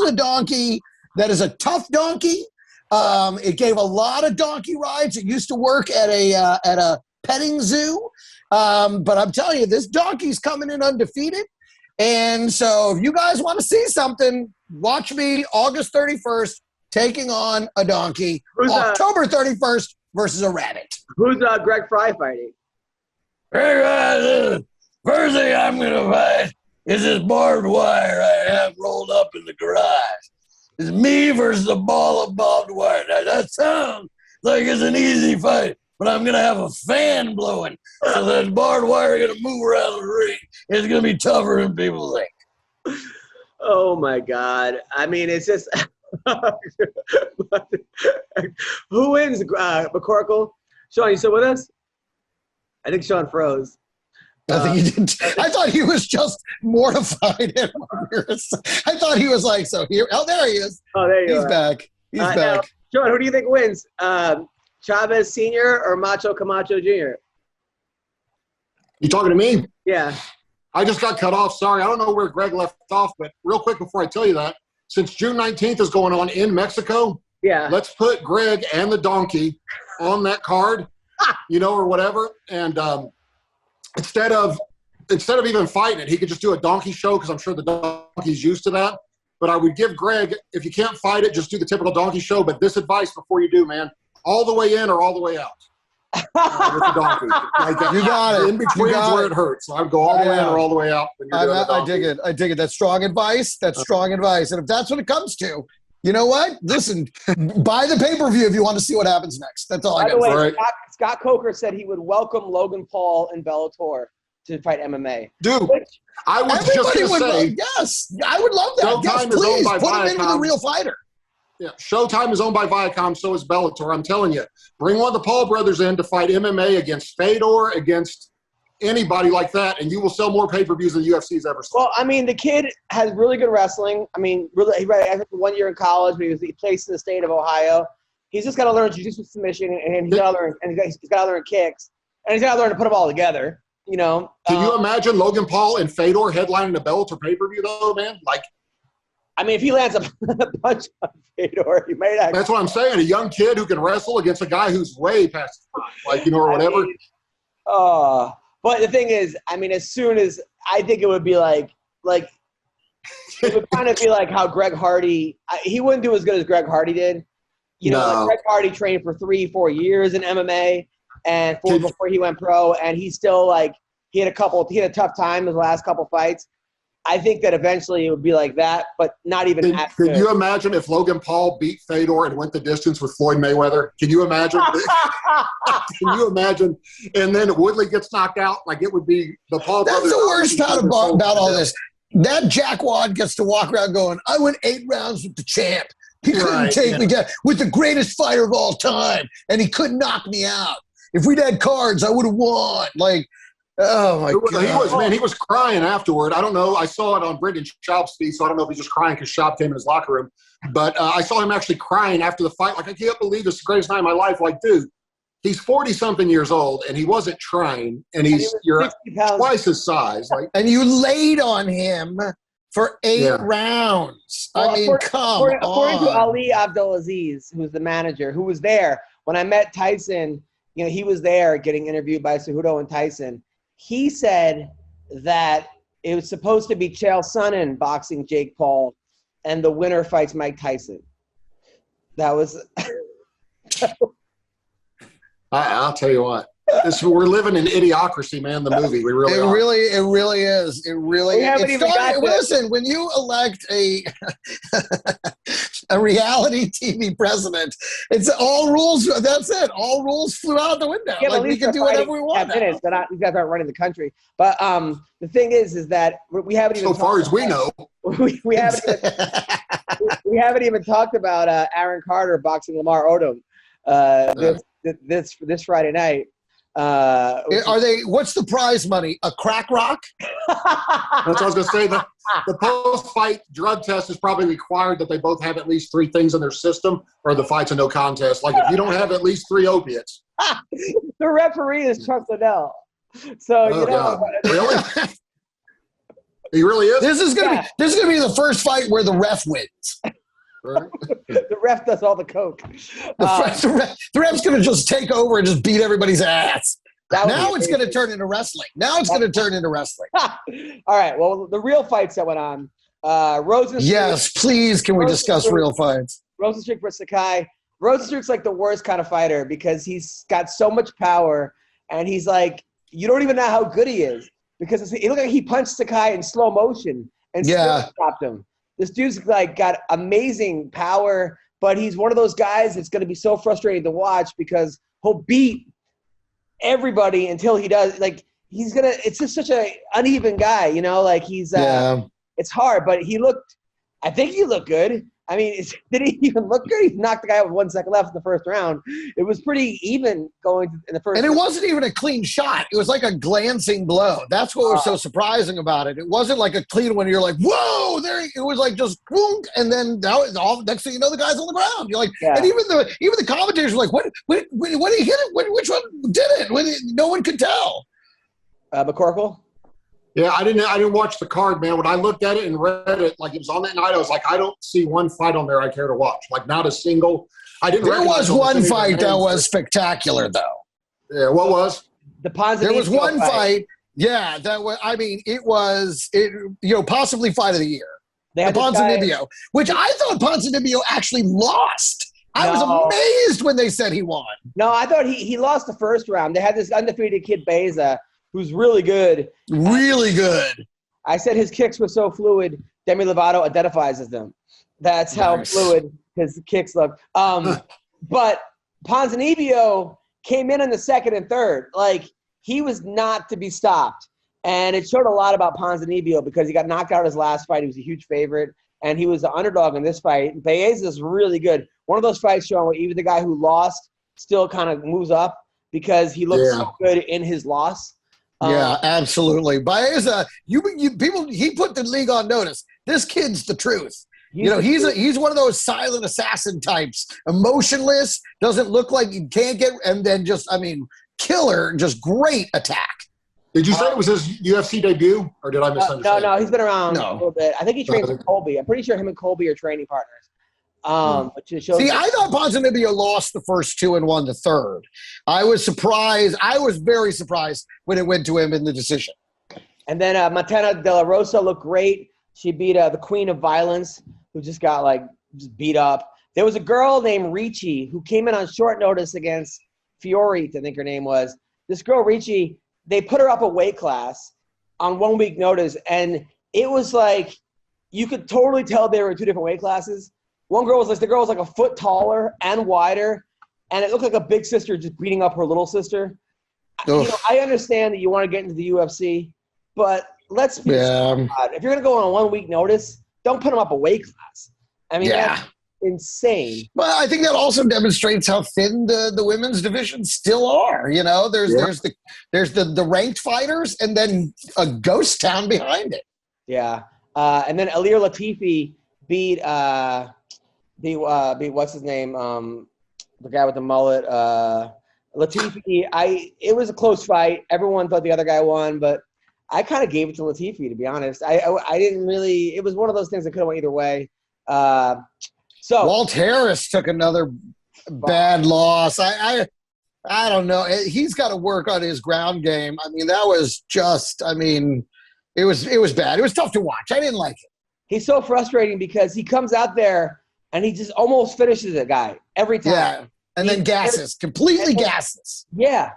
a donkey that is a tough donkey. It gave a lot of donkey rides. It used to work at a petting zoo. But I'm telling you, this donkey's coming in undefeated. And so if you guys want to see something, watch me August 31st taking on a donkey. October 31st versus a rabbit. Who's Greg Fry fighting? First thing I'm going to fight is this barbed wire I have rolled up in the garage. It's me versus a ball of barbed wire. Now, that sounds like it's an easy fight, but I'm going to have a fan blowing, so that barbed wire is going to move around the ring. It's going to be tougher than people think. Oh, my God. I mean, it's just – who wins, McCorkle? Sean, you still with us? I think Sean froze. I think he didn't. I thought he was just mortified. I thought he was like, so here. Oh, there he is. Oh, there you He's are. back. He's back. Now, Sean, who do you think wins? Chavez Sr. or Macho Camacho Jr.? You talking to me? Yeah. I just got cut off. Sorry. I don't know where Greg left off, but real quick before I tell you that, since June 19th is going on in Mexico, yeah, let's put Greg and the donkey on that card, or whatever. And instead of even fighting it, he could just do a donkey show because I'm sure the donkey's used to that. But I would give Greg, if you can't fight it, just do the typical donkey show. But this advice before you do, man, all the way in or all the way out. With the donkey. You got it. In between is where it hurts. So I would go all the way in or all the way out. When you're doing I dig it. I dig it. That's strong advice. Strong advice. And if that's what it comes to, you know what? Listen, buy the pay-per-view if you want to see what happens next. That's all I got. By the way, right. Scott Coker said he would welcome Logan Paul and Bellator to fight MMA. Dude, I was just going to say. Yes, I would love that. Showtime Yes, is please, owned by put him in with a Viacom. real fighter. Yeah, Showtime is owned by Viacom, so is Bellator. I'm telling you, bring one of the Paul brothers in to fight MMA against Fedor, against anybody like that, and you will sell more pay-per-views than the UFC's ever sold. Well, I mean, the kid has really good wrestling. I mean, really, I think 1 year in college, but he plays in the state of Ohio. He's just got to learn jiu-jitsu submission, and he's got to learn, he's got to learn kicks, and he's got to learn to put them all together. Can you imagine Logan Paul and Fedor headlining a Bellator pay-per-view, though, man? I mean, if he lands a punch on Fedor, he might actually. That's what I'm saying. A young kid who can wrestle against a guy who's way past his prime, or whatever. But the thing is, I mean, as soon as I think it would be like it would kind of be like how Greg Hardy. He wouldn't do as good as Greg Hardy did. Greg Hardy trained for 3-4 years in MMA, and before he went pro, and he's still he had a tough time his last couple fights. I think that eventually it would be like that, but not even that good. Can you imagine if Logan Paul beat Fedor and went the distance with Floyd Mayweather? Can you imagine? Can you imagine? And then Woodley gets knocked out. It would be the Paul brothers. That's the worst part about all this. That jackwad gets to walk around going, I went 8 rounds with the champ. He couldn't take me down with the greatest fighter of all time, and he couldn't knock me out. If we'd had cards, I would have won. Like, oh my God. He was crying afterward. I don't know. I saw it on Brendan Schaub's feed, so I don't know if he's just crying because Schaub came in his locker room. But I saw him actually crying after the fight. Like, I can't believe this is the greatest night of my life. Like, dude, he's 40-something years old, and he wasn't trying, and you're twice his size. Like, and you laid on him for 8 rounds. Well, I mean, according to Ali Abdulaziz, who's the manager, who was there when I met Tyson, he was there getting interviewed by Cejudo and Tyson. He said that it was supposed to be Chael Sonnen boxing Jake Paul, and the winner fights Mike Tyson. That was... I'll tell you what. We're living in Idiocracy, man, the movie. We really are. It really is. It really is. Listen, when you elect a reality TV president, it's all rules. That's it. All rules flew out the window. Yeah, like, we can do whatever we want. Minutes, you guys aren't running the country. But the thing is that we haven't even... So far as we know. We haven't even talked about Aaron Carter boxing Lamar Odom this Friday night. What's the prize money? A crack rock? That's what I was going to say. The post-fight drug test is probably required that they both have at least 3 things in their system, or the fight's a no contest. Like, if you don't have at least 3 opiates. The referee is Chuck Liddell. So, Really? He really is? This is gonna be the first fight where the ref wins. Right. The ref does all the coke. The ref's going to just take over and just beat everybody's ass. Now it's going to turn into wrestling. All right. Well, the real fights that went on. Rozenstruik. Yes, please. Can we discuss real fights? Rozenstruik versus Sakai. Rozenstruik's like the worst kind of fighter because he's got so much power, and he's like, you don't even know how good he is because it looked like he punched Sakai in slow motion and still stopped him. This dude's like got amazing power, but he's one of those guys that's going to be so frustrating to watch because he'll beat everybody until he does. Like, it's just such an uneven guy, like he's, it's hard, but I think he looked good. I mean, did he even look good? He knocked the guy out with 1 second left in the first round. It was pretty even going in the first round. And it wasn't even a clean shot. It was like a glancing blow. That's what was so surprising about it. It wasn't like a clean one. You're like, whoa, there. It was like just boom, and then next thing you know, the guy's on the ground. You're like, and even the commentators were like, what did he hit it? Which one did it? No one could tell. McCorkle? Yeah, I didn't watch the card, man. When I looked at it and read it, like it was on that night, I was like, I don't see one fight on there I care to watch. Like, not a single. There was one fight that was spectacular, though. Yeah, what was? The Ponzinibbio. There was one fight. Yeah, that was. I mean, it was possibly fight of the year. The Ponzinibbio, which I thought Ponzinibbio actually lost. I was amazed when they said he won. No, I thought he lost the first round. They had this undefeated kid Beza, who's really good. Really good. I said his kicks were so fluid, Demi Lovato identifies as them. That's how fluid his kicks look. But Ponzinibbio came in the second and third. Like, he was not to be stopped. And it showed a lot about Ponzinibbio because he got knocked out his last fight. He was a huge favorite. And he was the underdog in this fight. Baeza is really good. One of those fights showing where even the guy who lost still kind of moves up because he looks so good in his loss. Yeah, absolutely. Baeza, he put the league on notice. This kid's the truth. He's one of those silent assassin types, emotionless, doesn't look like he can't get, and then just, killer, just great attack. Did you say it was his UFC debut, or did I misunderstand? No, he's been around a little bit. I think he trains with Colby. I'm pretty sure him and Colby are training partners. I thought Ponzinibbio lost the first 2 and won the third. I was surprised. I was very surprised when it went to him in the decision. And then Matena De La Rosa looked great. She beat the Queen of Violence, who just got just beat up. There was a girl named Ricci who came in on short notice against Fiore, I think her name was. This girl, Ricci, they put her up a weight class on 1 week notice, and it was like you could totally tell they were in 2 different weight classes. The girl was like a foot taller and wider, and it looked like a big sister just beating up her little sister. I understand that you want to get into the UFC, but let's be honest. If you're going to go on a 1 week notice, don't put him up a weight class. I mean, that's insane. But I think that also demonstrates how thin the women's divisions still are. You know, there's the ranked fighters and then a ghost town behind it. Yeah. And then Alir Latifi beat what's his name? The guy with the mullet. Latifi. It was a close fight. Everyone thought the other guy won, but I kind of gave it to Latifi, to be honest. I didn't really. It was one of those things that could have went either way. So Walt Harris took another bad loss. I don't know. He's got to work on his ground game. I mean, that was just. I mean, it was bad. It was tough to watch. I didn't like it. He's so frustrating because he comes out there and he just almost finishes a guy every time. Yeah, and then gasses, completely gasses. Yeah.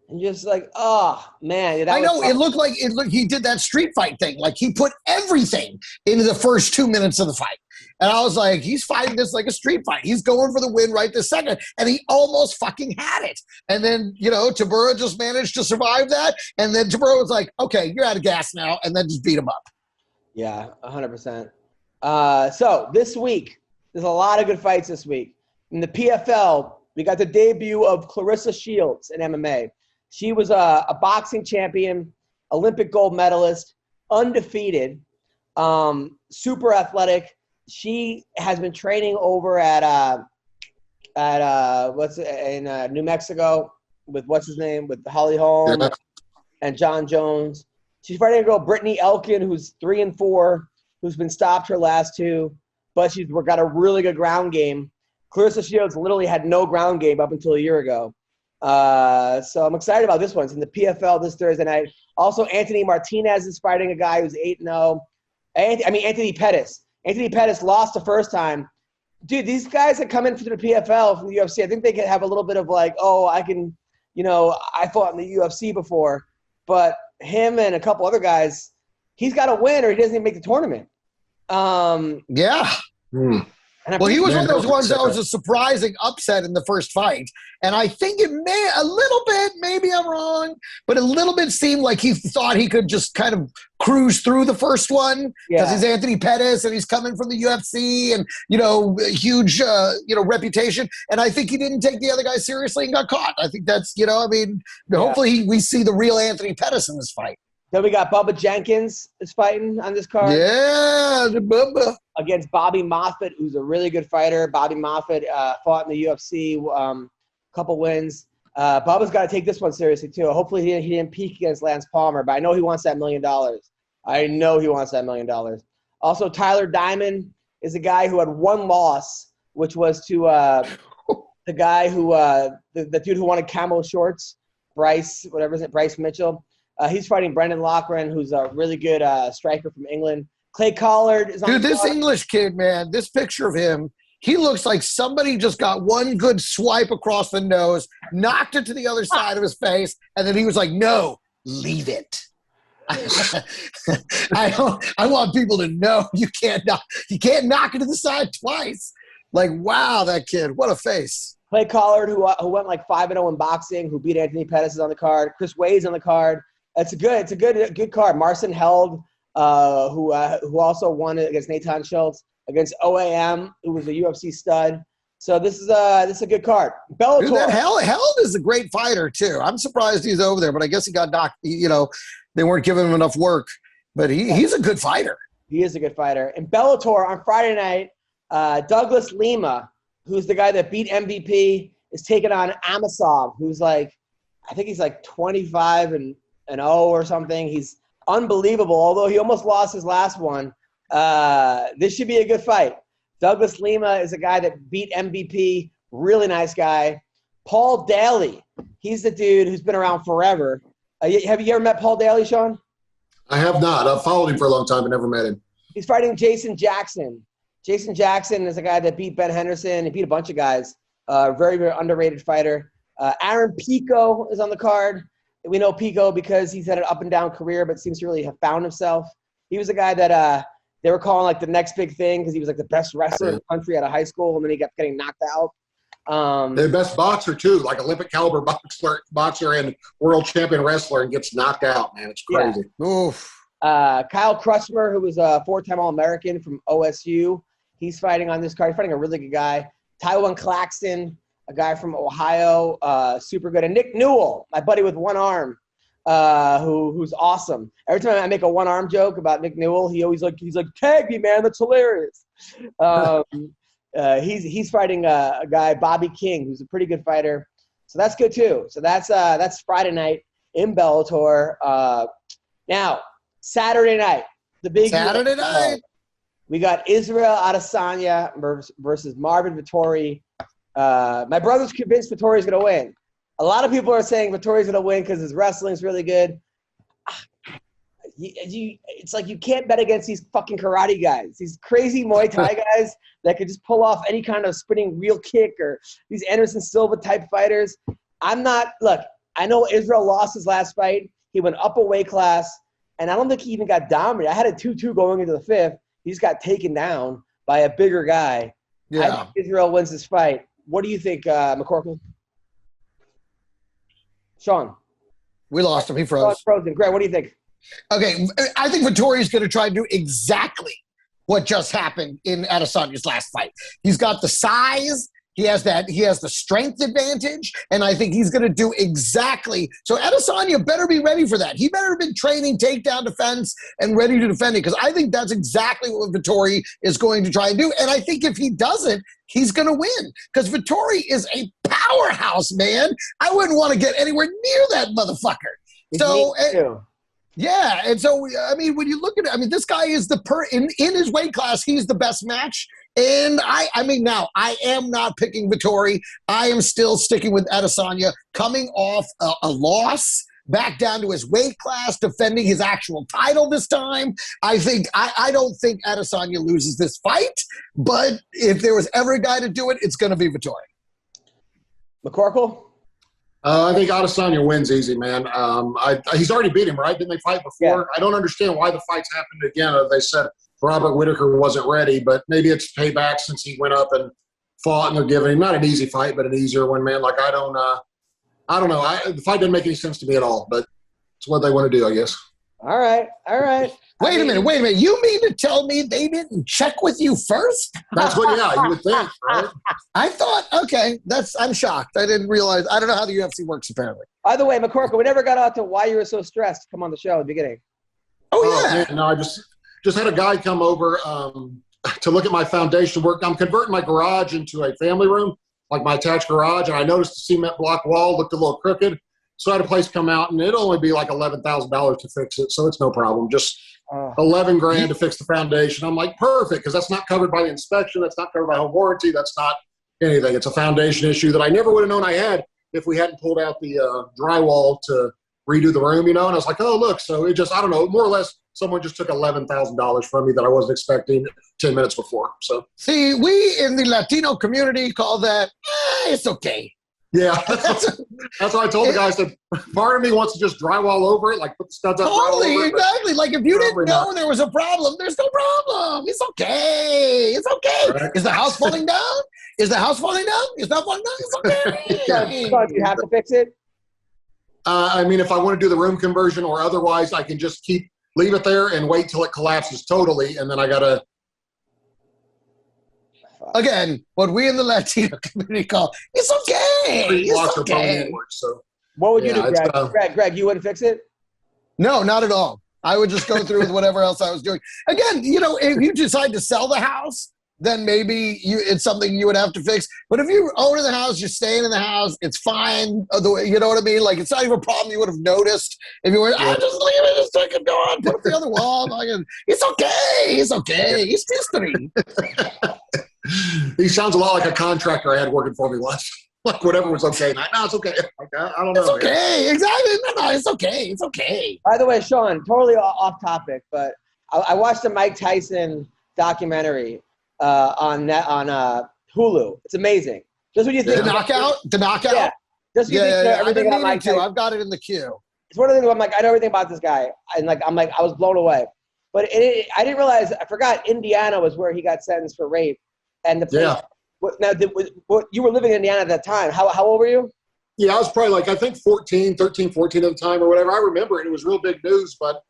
And just like, oh, man. I know. It looked like he did that street fight thing. Like, he put everything into the first 2 minutes of the fight. And I was like, he's fighting this like a street fight. He's going for the win right this second. And he almost fucking had it. And then, Tabura just managed to survive that. And then Tabura was like, okay, you're out of gas now. And then just beat him up. Yeah, 100%. So this week, there's a lot of good fights this week. In the PFL, we got the debut of Clarissa Shields in MMA. She was a boxing champion, Olympic gold medalist, undefeated, super athletic. She has been training over at New Mexico with with Holly Holm and John Jones. She's fighting a girl, Brittany Elkin, who's 3-4, who's been stopped her last two, but she's got a really good ground game. Clarissa Shields literally had no ground game up until a year ago. So I'm excited about this one. It's in the PFL this Thursday night. Also, Anthony Martinez is fighting a guy who's 8-0. Anthony Pettis. Anthony Pettis lost the first time. Dude, these guys that come in for the PFL from the UFC, I think they can have a little bit of like, oh, I can, I fought in the UFC before. But him and a couple other guys, he's got to win or he doesn't even make the tournament. Yeah. Well, he was one of those ones that was a surprising upset in the first fight. And I think it may a little bit, maybe I'm wrong, but a little bit seemed like he thought he could just kind of cruise through the first one because he's Anthony Pettis and he's coming from the UFC and, huge, reputation. And I think he didn't take the other guy seriously and got caught. I think that's, hopefully we see the real Anthony Pettis in this fight. Then we got Bubba Jenkins is fighting on this card. Yeah, the Bubba. Against Bobby Moffitt, who's a really good fighter. Bobby Moffitt fought in the UFC, couple wins. Bubba's got to take this one seriously, too. Hopefully he didn't peak against Lance Palmer, but I know he wants that $1 million. Also, Tyler Diamond is a guy who had one loss, which was to the guy who the dude who wanted camo shorts, Bryce Mitchell. He's fighting Brendan Loughran, who's a really good striker from England. Clay Collard is on Dude, this English kid, man, this picture of him, he looks like somebody just got one good swipe across the nose, knocked it to the other side of his face, and then he was like, no, leave it. I want people to know you can't knock it to the side twice. Like, wow, that kid, what a face. Clay Collard, who went like 5-0 in boxing, who beat Anthony Pettis, is on the card. Chris Wade's on the card. It's a good card. Marcin Held, who also won against Nathan Schultz, against OAM, who was a UFC stud. So this is a good card. Bellator. Dude, that Held is a great fighter too. I'm surprised he's over there, but I guess he got knocked. They weren't giving him enough work. But he's a good fighter. He is a good fighter. In Bellator on Friday night, Douglas Lima, who's the guy that beat MVP, is taking on Amasov, who's I think he's 25-0 or something. He's unbelievable, although he almost lost his last one. This should be a good fight. Douglas Lima is a guy that beat MVP, really nice guy. Paul Daly, he's the dude who's been around forever. Have you ever met Paul Daly, Sean? I have not. I've followed him for a long time, but never met him. He's fighting Jason Jackson. Jason Jackson is a guy that beat Ben Henderson. He beat a bunch of guys. Very, very underrated fighter. Aaron Pico is on the card. We know Pico because he's had an up-and-down career, but seems to really have found himself. He was a guy that they were calling the next big thing because he was the best wrestler in the country out of high school, and then he kept getting knocked out. The best boxer, too, Olympic caliber boxer and world champion wrestler, and gets knocked out, man. It's crazy. Yeah. Oof. Kyle Krusmer, who was a 4-time All-American from OSU. He's fighting on this card. He's fighting a really good guy. Tywin Claxton, a guy from Ohio, super good. And Nick Newell, my buddy with one arm, who's awesome. Every time I make a one-arm joke about Nick Newell, he's like, tag me, man, that's hilarious. He's fighting a guy, Bobby King, who's a pretty good fighter. So that's good too. So that's Friday night in Bellator. Now, Saturday night, the big Saturday night. We got Israel Adesanya versus Marvin Vettori. My brother's convinced Vettori's going to win. A lot of people are saying Vettori's going to win because his wrestling's really good. It's like you can't bet against these fucking karate guys, these crazy Muay Thai guys that could just pull off any kind of spinning real kick, or these Anderson Silva type fighters. I know Israel lost his last fight. He went up a weight class, and I don't think he even got dominated. I had a 2-2 going into the fifth. He just got taken down by a bigger guy. Yeah. I think Israel wins this fight. What do you think, McCorkle? Sean? We lost him. He froze. Frozen. Greg, what do you think? Okay, I think Vettori is going to try to do exactly what just happened in Adesanya's last fight. He's got the size. He has the strength advantage, and I think he's going to do exactly. So Adesanya better be ready for that. He better have been training takedown defense and ready to defend it, because I think that's exactly what Vettori is going to try and do. And I think if he doesn't, he's going to win, because Vettori is a powerhouse, man. I wouldn't want to get anywhere near that motherfucker. Yeah, and so, I mean, when you look at it, I mean, this guy is in his weight class, he's the best match. And I mean, now, I am not picking Vettori. I am still sticking with Adesanya, coming off a loss, back down to his weight class, defending his actual title this time. I don't think Adesanya loses this fight, but if there was ever a guy to do it, it's going to be Vettori. McCorkle? I think Adesanya wins easy, man. He's already beat him, right? Didn't they fight before? Yeah. I don't understand why the fight's happened again. They said Robert Whittaker wasn't ready, but maybe it's payback since he went up and fought, and they're giving him not an easy fight, but an easier one, man. Like, I don't know. The fight didn't make any sense to me at all, but it's what they want to do, I guess. All right. Wait a minute. You mean to tell me they didn't check with you first? That's what, yeah, you would think, right? I thought, okay, I'm shocked. I didn't realize. I don't know how the UFC works, apparently. By the way, McCorkle, we never got out to why you were so stressed to come on the show at the beginning. Oh, yeah. Man, no, I just had a guy come over to look at my foundation work. I'm converting my garage into a family room, like my attached garage, and I noticed the cement block wall looked a little crooked. So I had a place come out, and it'd only be like $11,000 to fix it, so it's no problem. Just $11,000 to fix the foundation. I'm like, perfect, because that's not covered by the inspection. That's not covered by home warranty. That's not anything. It's a foundation issue that I never would have known I had if we hadn't pulled out the drywall to redo the room, And I was like, oh, look. So it just, I don't know, more or less, someone just took $11,000 from me that I wasn't expecting 10 minutes before. So see, we in the Latino community call that, it's okay. Yeah, that's what I told the guy. I said, part of me wants to just drywall over it, like put the studs up. Totally, exactly. Like if you didn't know there was a problem, there's no problem. It's okay. It's okay. Right. Is the house falling down? It's not falling down. It's okay. So you have to fix it? I mean, if I want to do the room conversion or otherwise, I can just leave it there and wait till it collapses totally, and then I got to. Again, what we in the Latino community call, it's okay. It's okay. So, what would you do, Greg? Greg, you wouldn't fix it? No, not at all. I would just go through with whatever else I was doing. Again, if you decide to sell the house, then maybe it's something you would have to fix. But if you own the house, you're staying in the house, it's fine. You know what I mean? Like, it's not even a problem you would have noticed if you were, just leave it, just take it, go on, put up the other wall. It's okay. It's okay. It's history. He sounds a lot like a contractor I had working for me once. Like whatever was okay. No, it's okay. I don't know. It's okay. Exactly. No, it's okay. It's okay. By the way, Sean, totally off topic, but I watched the Mike Tyson documentary on Hulu. It's amazing. Just when you think the knockout. Yeah. Just when you think everything about Mike Tyson. I've got it in the queue. It's one of the things I'm like, I know everything about this guy, and I was blown away. But I didn't realize. I forgot Indiana was where he got sentenced for rape. And the place, now, you were living in Indiana at that time. How old were you? Yeah, I was probably I think 13, 14 at the time or whatever. I remember it. It was real big news. But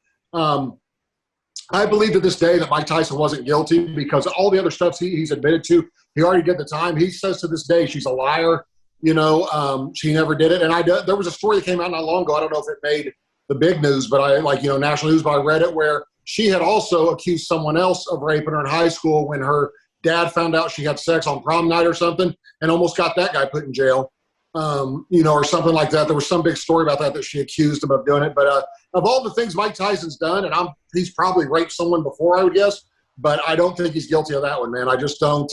I believe to this day that Mike Tyson wasn't guilty because all the other stuff he's admitted to, he already did the time. He says to this day she's a liar. She never did it. And there was a story that came out not long ago. I don't know if it made the big news, but national news, but I read it where she had also accused someone else of raping her in high school when her dad found out she had sex on prom night or something and almost got that guy put in jail, or something like that. There was some big story about that she accused him of doing it. But of all the things Mike Tyson's done, and he's probably raped someone before, I would guess, but I don't think he's guilty of that one, man. I just don't.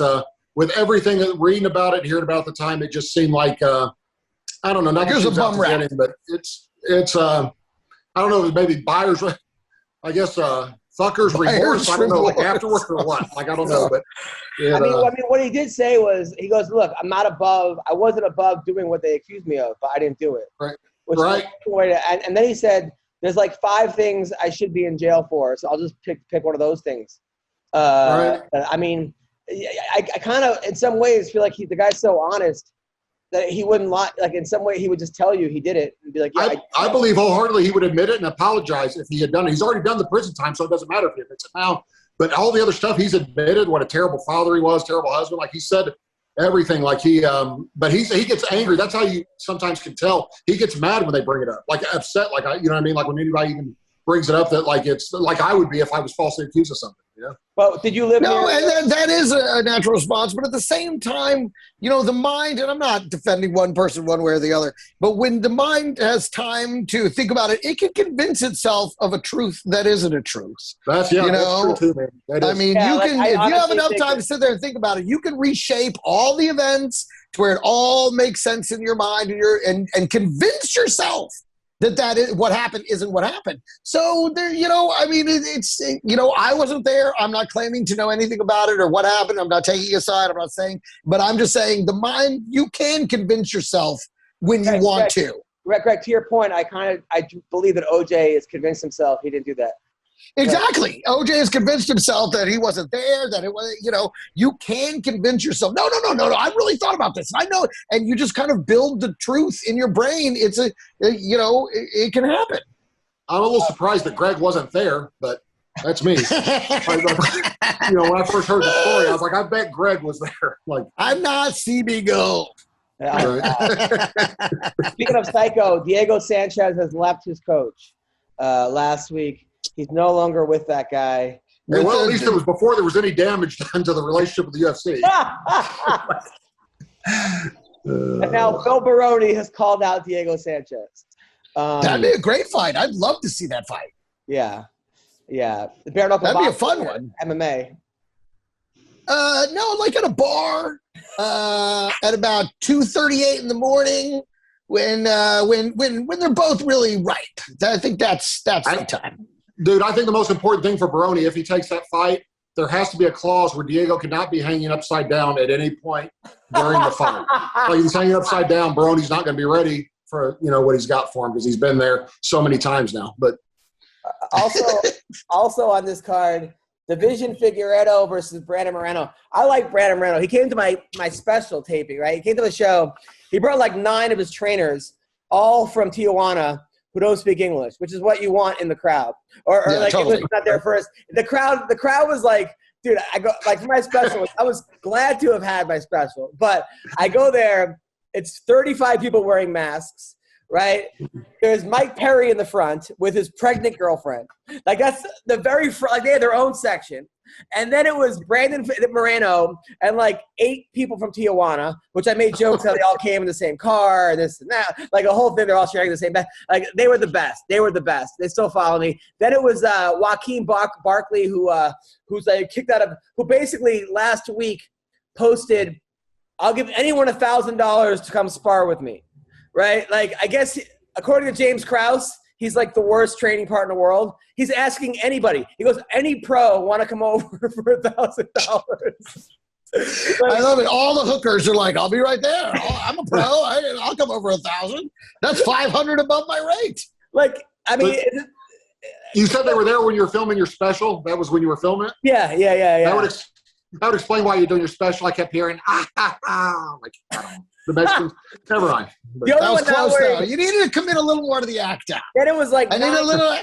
With everything, reading about it, hearing about it at the time, it just seemed like, I don't know. Not Here's a bum rap. But it's I don't know, maybe buyer's, I guess, fuckers remorse. I don't know, like afterwards or what. Like, I don't know. But I mean, what he did say was, he goes, look, I wasn't above doing what they accused me of, but I didn't do it. Right. Right. And then he said, there's like 5 things I should be in jail for, so I'll just pick one of those things. Right. I mean, I kind of, in some ways, feel like the guy's so honest that he wouldn't lie. Like, in some way, he would just tell you he did it and be like, yeah. I believe wholeheartedly he would admit it and apologize if he had done it. He's already done the prison time, so it doesn't matter if he admits it now. But all the other stuff he's admitted, what a terrible father he was, terrible husband. Like, he said everything. Like, but he gets angry. That's how you sometimes can tell. He gets mad when they bring it up, like upset. Like, you know what I mean? Like, when anybody even brings it up, that like it's like I would be if I was falsely accused of something. Yeah. Well, did you live No, near? and that is a natural response. But at the same time, the mind, and I'm not defending one person one way or the other, but when the mind has time to think about it, it can convince itself of a truth that isn't a truth. That's true too, man. I mean, if you have enough time to sit there and think about it, you can reshape all the events to where it all makes sense in your mind and convince yourself that is what happened isn't what happened. So there, I mean, I wasn't there. I'm not claiming to know anything about it or what happened. I'm not taking a side. I'm not saying, but I'm just saying the mind, you can convince yourself when you want to. Greg, to your point, I believe that OJ has convinced himself he didn't do that. Exactly. OJ has convinced himself that he wasn't there, that it was, you can convince yourself. No. I really thought about this. I know. And you just kind of build the truth in your brain. It can happen. I'm a little surprised that Greg wasn't there, but that's me. When I first heard the story, I was like, I bet Greg was there. Like, I'm not CB Gold. Speaking of psycho, Diego Sanchez has left his coach last week. He's no longer with that guy. Well, at least it was before there was any damage done to the relationship with the UFC. And now Phil Baroni has called out Diego Sanchez. That'd be a great fight. I'd love to see that fight. Yeah. The bare knuckle. That'd be a fun one. MMA. No, like at a bar at about 2:38 in the morning when they're both really ripe. I think that's the time. Dude, I think the most important thing for Baroni, if he takes that fight, there has to be a clause where Diego cannot be hanging upside down at any point during the fight. Like, if he's hanging upside down, Baroni's not going to be ready for what he's got for him because he's been there so many times now. But also on this card, Division Figueiredo versus Brandon Moreno. I like Brandon Moreno. He came to my special taping, right? He came to the show. He brought like 9 of his trainers, all from Tijuana, who don't speak English, which is what you want in the crowd. Or yeah, like totally. English not there first. The crowd was like, dude, I go like for my special. I was glad to have had my special, but I go there. It's 35 people wearing masks, right? There's Mike Perry in the front with his pregnant girlfriend. Like, that's the very front. Like, they had their own section. And then it was Brandon Moreno and like 8 people from Tijuana, which I made jokes how they all came in the same car and this and that. Like a whole thing, they're all sharing the same bed. Like, they were the best. They still follow me. Then it was Joaquin Barkley, who's like kicked out of, who basically last week posted, I'll give anyone $1,000 to come spar with me. Right? Like, I guess according to James Krause, he's like the worst training partner in the world. He's asking anybody. He goes, any pro want to come over for $1,000? I love it. All the hookers are like, I'll be right there. I'm a pro. I'll come over 1,000. That's 500 above my rate. Like, I mean, you said they were there when you were filming your special. That was when you were filming it? Yeah. That would explain why you're doing your special. I kept hearing, like, I don't know. The Mexicans. Never mind. The That only was one not close, where though. You needed to commit a little more to the act out. then it was like I need a little.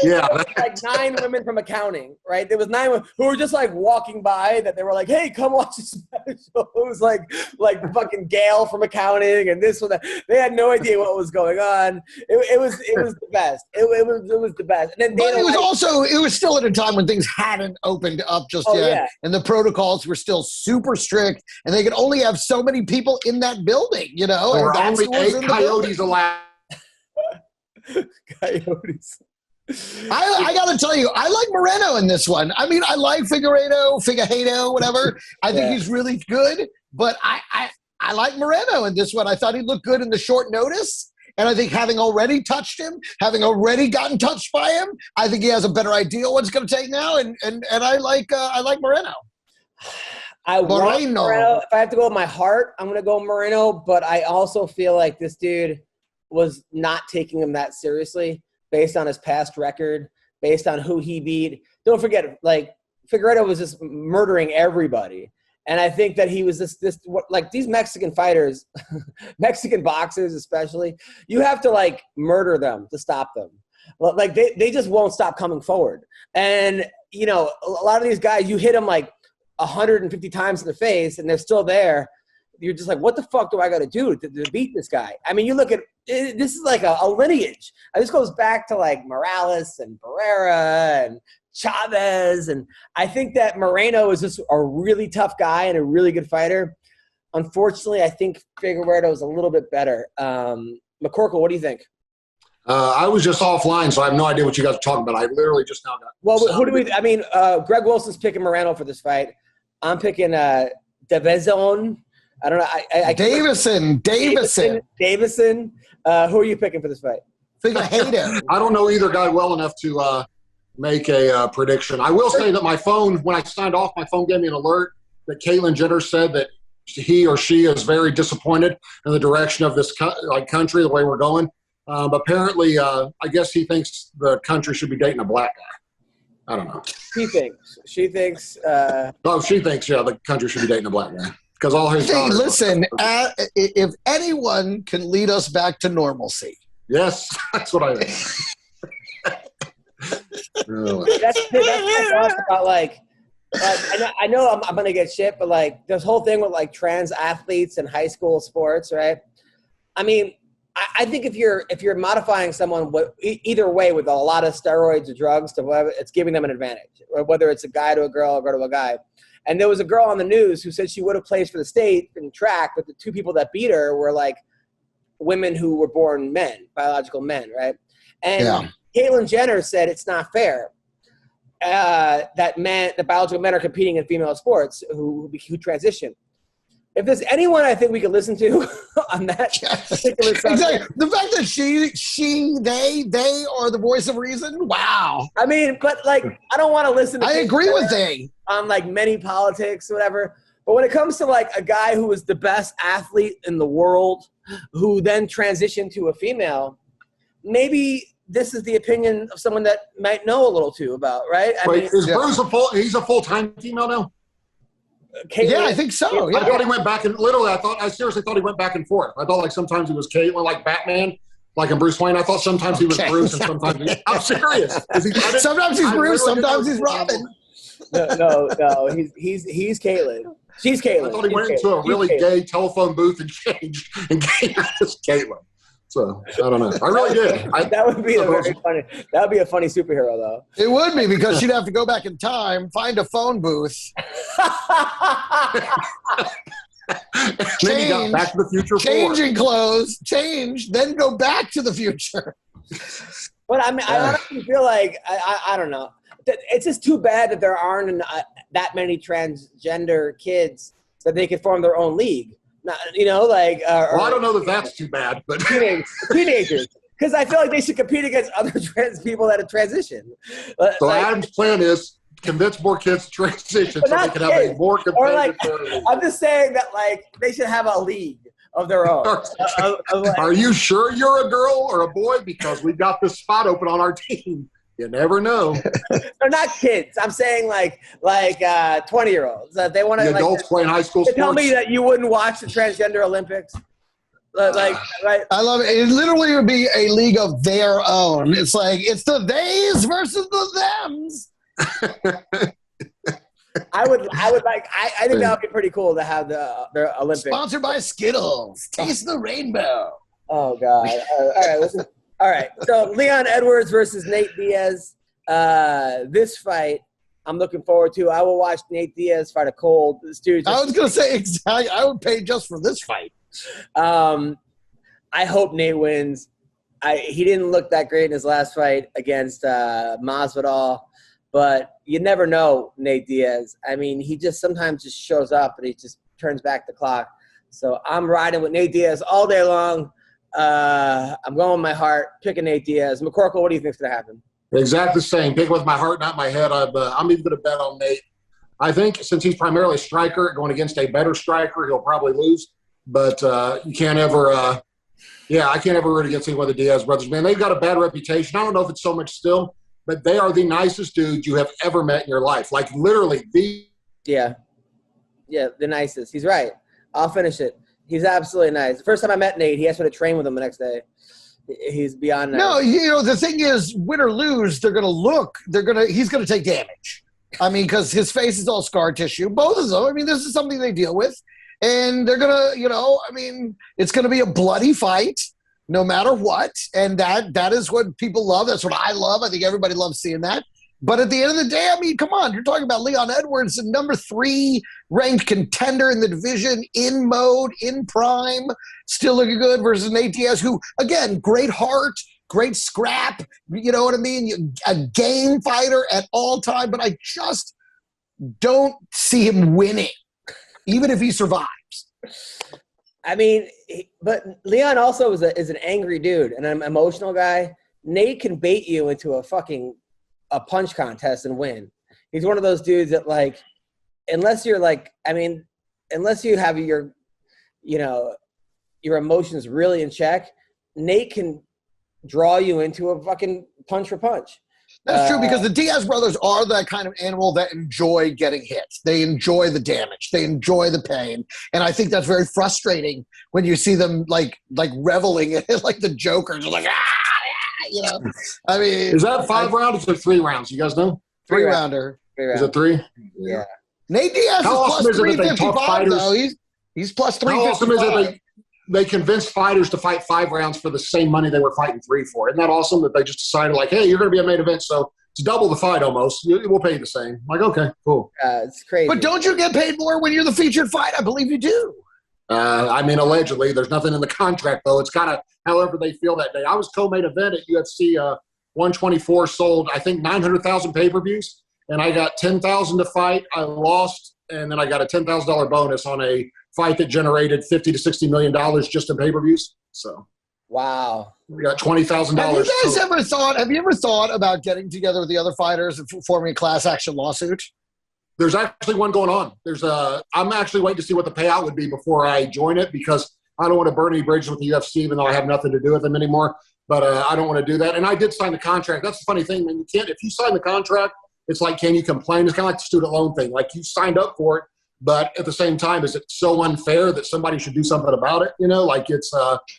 Yeah. like 9 women from accounting, right? There was 9 women who were just like walking by that they were like, hey, come watch this special. It was like fucking Gail from accounting and this one that. They had no idea what was going on. It was the best. It was the best. And then But it was still at a time when things hadn't opened up just yet, yeah. and the protocols were still super strict, and they could only have so many people in that building, you know. There and were that's only who was 8 in the coyotes allowed. Coyotes. I got to tell you, I like Moreno in this one. I mean, I like Figueiredo, whatever. I think he's really good, but I like Moreno in this one. I thought he looked good in the short notice, and I think having already touched him, having already gotten touched by him, I think he has a better idea what it's going to take now, and I like Moreno. Moreno. If I have to go with my heart, I'm going to go Moreno, but I also feel like this dude was not taking him that seriously based on his past record, based on who he beat. Don't forget, like, Figueiredo was just murdering everybody. And I think that he was like these Mexican fighters, Mexican boxers especially, you have to, like, murder them to stop them. Like, they just won't stop coming forward. And, you know, a lot of these guys, you hit them, like, 150 times in the face, and they're still there. You're just like, what the fuck do I got to do to beat this guy? I mean, you look at this is like a lineage. This goes back to like Morales and Barrera and Chavez, and I think that Moreno is just a really tough guy and a really good fighter. Unfortunately, I think Figueiredo is a little bit better. McCorkle, what do you think? I was just offline, so I have no idea what you guys are talking about. I literally just now got. Well, who do we? I mean, Greg Wilson's picking Moreno for this fight. I'm picking Davison. I don't know. Davison. Who are you picking for this fight? Figueiredo. I don't know either guy well enough to make a prediction. I will say that my phone, when I signed off, my phone gave me an alert that Caitlyn Jenner said that he or she is very disappointed in the direction of this country, the way we're going. Apparently, I guess he thinks the country should be dating a black guy. I don't know. She thinks. She thinks, yeah, the country should be dating a black guy. Because all his listen, if anyone can lead us back to normalcy. Yes, that's what I mean. That's my thoughts about, like I know I'm going to get shit, but, like, this whole thing with, like, trans athletes in high school sports, right? I mean, I think if you're modifying someone either way with a lot of steroids or drugs to whatever, it's giving them an advantage, whether it's a guy to a girl or a girl to a guy. And there was a girl on the news who said she would have placed for the state in track, but the 2 people that beat her were, like, women who were born men, biological men, right? And Caitlyn Jenner said it's not fair that the biological men are competing in female sports who transition. If there's anyone I think we could listen to on that particular subject. Exactly. The fact that they are the voice of reason, wow. I mean, but, like, I don't want to listen to I agree with they. On, like, many politics or whatever. But when it comes to, like, a guy who was the best athlete in the world who then transitioned to a female, maybe this is the opinion of someone that might know a little too about, right? Is Bruce he's a full-time female now? Yeah, I think so. Yeah. I thought he went back and literally, I seriously thought he went back and forth. I thought, like, sometimes he was Caitlyn, like Batman, like in Bruce Wayne. I thought sometimes he was Bruce and sometimes I'm serious. Sometimes he's Bruce, sometimes he's Robin. No, he's Caitlyn. She's Caitlyn. I thought he went into a really gay telephone booth and changed and gave us Caitlyn. So I don't know. I really did. That would be very funny. That would be a funny superhero, though. It would be, because she'd have to go back in time, find a phone booth, then he got Back to the Future 4. Changing clothes, then go back to the future. But I mean, I honestly feel like I don't know. It's just too bad that there aren't that many transgender kids that they could form their own league. Not, you know, like. Well, I don't know that that's too bad, but teenagers, because I feel like they should compete against other trans people that have transitioned. So like, Adam's plan is convince more kids to transition so they can have a more competitive. I'm just saying that, like, they should have a league of their own. Are you sure you're a girl or a boy? Because we've got this spot open on our team. You never know. They're not kids. I'm saying like 20-year-olds. They want to The adults playing high school sports. Tell me that you wouldn't watch the transgender Olympics. Right? I love it. It literally would be a league of their own. It's like it's the theys versus the thems. I think that would be pretty cool to have the Olympics. Sponsored by Skittles. Taste the rainbow. Oh God. All right, listen. All right. So Leon Edwards versus Nate Diaz. This fight I'm looking forward to. I will watch Nate Diaz fight a cold. This dude. I was gonna say exactly. I would pay just for this fight. I hope Nate wins. He didn't look that great in his last fight against Masvidal, but you never know Nate Diaz. I mean, he just sometimes just shows up and he just turns back the clock. So I'm riding with Nate Diaz all day long. I'm going with my heart, picking Nate Diaz. McCorkle, what do you think's going to happen? Exactly the same. Pick with my heart, not my head. I'm even going to bet on Nate. I think since he's primarily a striker, going against a better striker, he'll probably lose. But you can't ever I can't ever root against any of the Diaz brothers, man. They've got a bad reputation. I don't know if it's so much still, but they are the nicest dudes you have ever met in your life. Like, literally, Yeah, the nicest. He's right. I'll finish it. He's absolutely nice. The first time I met Nate, he asked me to train with him the next day. He's beyond nice. No, the thing is, win or lose, he's going to take damage. I mean, because his face is all scar tissue. Both of them. I mean, this is something they deal with. And they're going to, it's going to be a bloody fight no matter what. And that is what people love. That's what I love. I think everybody loves seeing that. But at the end of the day, I mean, come on. You're talking about Leon Edwards, the number 3 ranked contender in the division, in mode, in prime, still looking good versus Nate Diaz, who, again, great heart, great scrap. You know what I mean? A game fighter at all time. But I just don't see him winning, even if he survives. I mean, but Leon also is an angry dude and an emotional guy. Nate can bait you into a punch contest and win. He's one of those dudes that, like, unless you have your emotions really in check, Nate can draw you into a fucking punch for punch. That's true, because the Diaz brothers are that kind of animal that enjoy getting hit. They enjoy the damage. They enjoy the pain. And I think that's very frustrating when you see them like reveling in it, like the Joker. Just like, I mean. Is that 5 rounds or 3 rounds? You guys know? 3-rounder. Is it 3? Yeah. Nate Diaz How is awesome plus is it that they talk 355, fighters? though. He's plus 355. How awesome is it they convinced fighters to fight 5 rounds for the same money they were fighting 3 for? Isn't that awesome that they just decided, like, hey, you're going to be a main event, so it's double the fight almost. We'll pay you the same. I'm like, okay, cool. It's crazy. But don't you get paid more when you're the featured fight? I believe you do. I mean, allegedly. There's nothing in the contract, though. It's kind of however they feel that day. I was co-main event at UFC 124, sold, I think, 900,000 pay-per-views, and I got 10,000 to fight. I lost, and then I got a $10,000 bonus on a fight that generated $50 to $60 million just in pay-per-views. So, wow, we got $20,000. Have you ever thought about getting together with the other fighters and forming a class action lawsuit? There's actually one going on. I'm actually waiting to see what the payout would be before I join it, because I don't want to burn any bridges with the UFC, even though I have nothing to do with them anymore. But I don't want to do that. And I did sign the contract. That's the funny thing, man. You can't, if you sign the contract, it's like, can you complain? It's kind of like the student loan thing. Like, you signed up for it, but at the same time, is it so unfair that somebody should do something about it? You know, like it's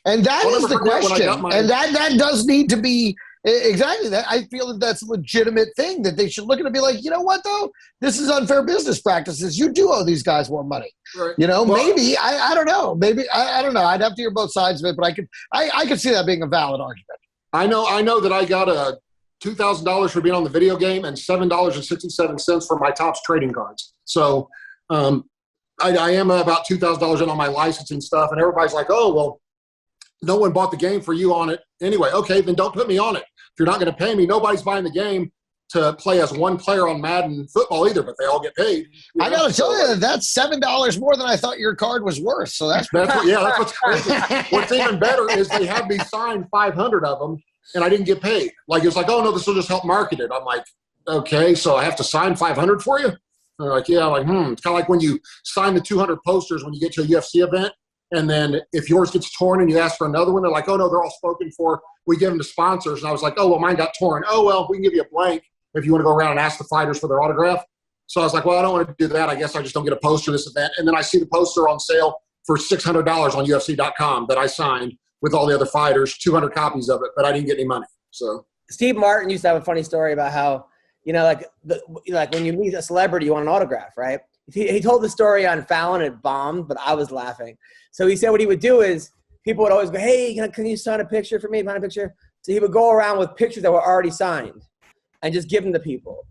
and that is the question. And that does need to be exactly that. I feel that that's a legitimate thing that they should look at and be like, you know what, though? This is unfair business practices. You do owe these guys more money. Right. You know, well, maybe I don't know. Maybe I don't know. I'd have to hear both sides of it, but I could see that being a valid argument. I know that I got a $2,000 for being on the video game and $7.67 for my Topps trading cards. So I am about $2,000 in on my licensing stuff, and everybody's like, oh, well, no one bought the game for you on it anyway. Okay, then don't put me on it. If you're not going to pay me, nobody's buying the game to play as one player on Madden football either, but they all get paid. I got to tell you, that's $7 more than I thought your card was worth. So that's what's crazy. What's even better is they had me sign 500 of them, and I didn't get paid. Like, it's like, oh, no, this will just help market it. I'm like, okay, so I have to sign 500 for you? And they're like, yeah. I'm like, It's kind of like when you sign the 200 posters when you get to a UFC event, And then if yours gets torn and you ask for another one, they're like, oh, no, they're all spoken for. We give them to sponsors. And I was like, oh, well, mine got torn. Oh, well, we can give you a blank if you want to go around and ask the fighters for their autograph. So I was like, well, I don't want to do that. I guess I just don't get a poster of this event. And then I see the poster on sale for $600 on UFC.com that I signed with all the other fighters, 200 copies of it, but I didn't get any money. So Steve Martin used to have a funny story about how, like when you meet a celebrity, you want an autograph, right? He told the story on Fallon. It bombed, but I was laughing. So he said what he would do is people would always go, hey, can you sign a picture for me? Sign a picture. So he would go around with pictures that were already signed and just give them to people.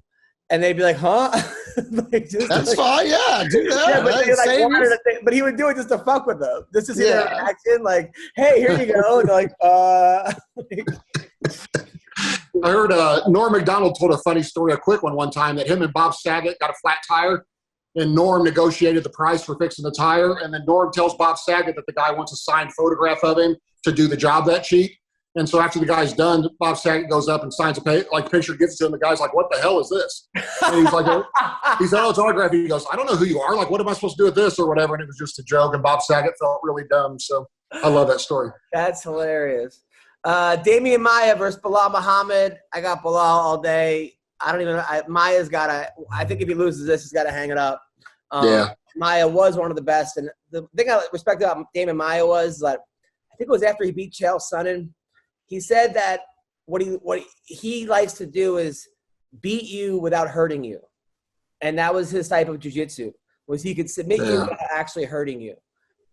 And they'd be like, huh? That's fine. Yeah, do that. Yeah, but he would do it just to fuck with them. Just to see their reaction. Like, hey, here you go. And they're like, I heard Norm Macdonald told a funny story, a quick one time, that him and Bob Saget got a flat tire, and Norm negotiated the price for fixing the tire, and then Norm tells Bob Saget that the guy wants a signed photograph of him to do the job that cheap. And so after the guy's done, Bob Saget goes up and signs a picture, gives it to him. The guy's like, what the hell is this? And he's like, he said, oh, it's autograph. He goes, I don't know who you are. Like, what am I supposed to do with this or whatever? And it was just a joke, and Bob Saget felt really dumb. So I love that story. That's hilarious. Damian Maia versus Bilal Muhammad. I got Bilal all day. I don't even – Maia's got to – I think if he loses this, he's got to hang it up. Maia was one of the best. And the thing I respect about Damian Maia was that I think it was after he beat Chael Sonnen. He said that what he likes to do is beat you without hurting you. And that was his type of jiu-jitsu, was he could submit you without actually hurting you.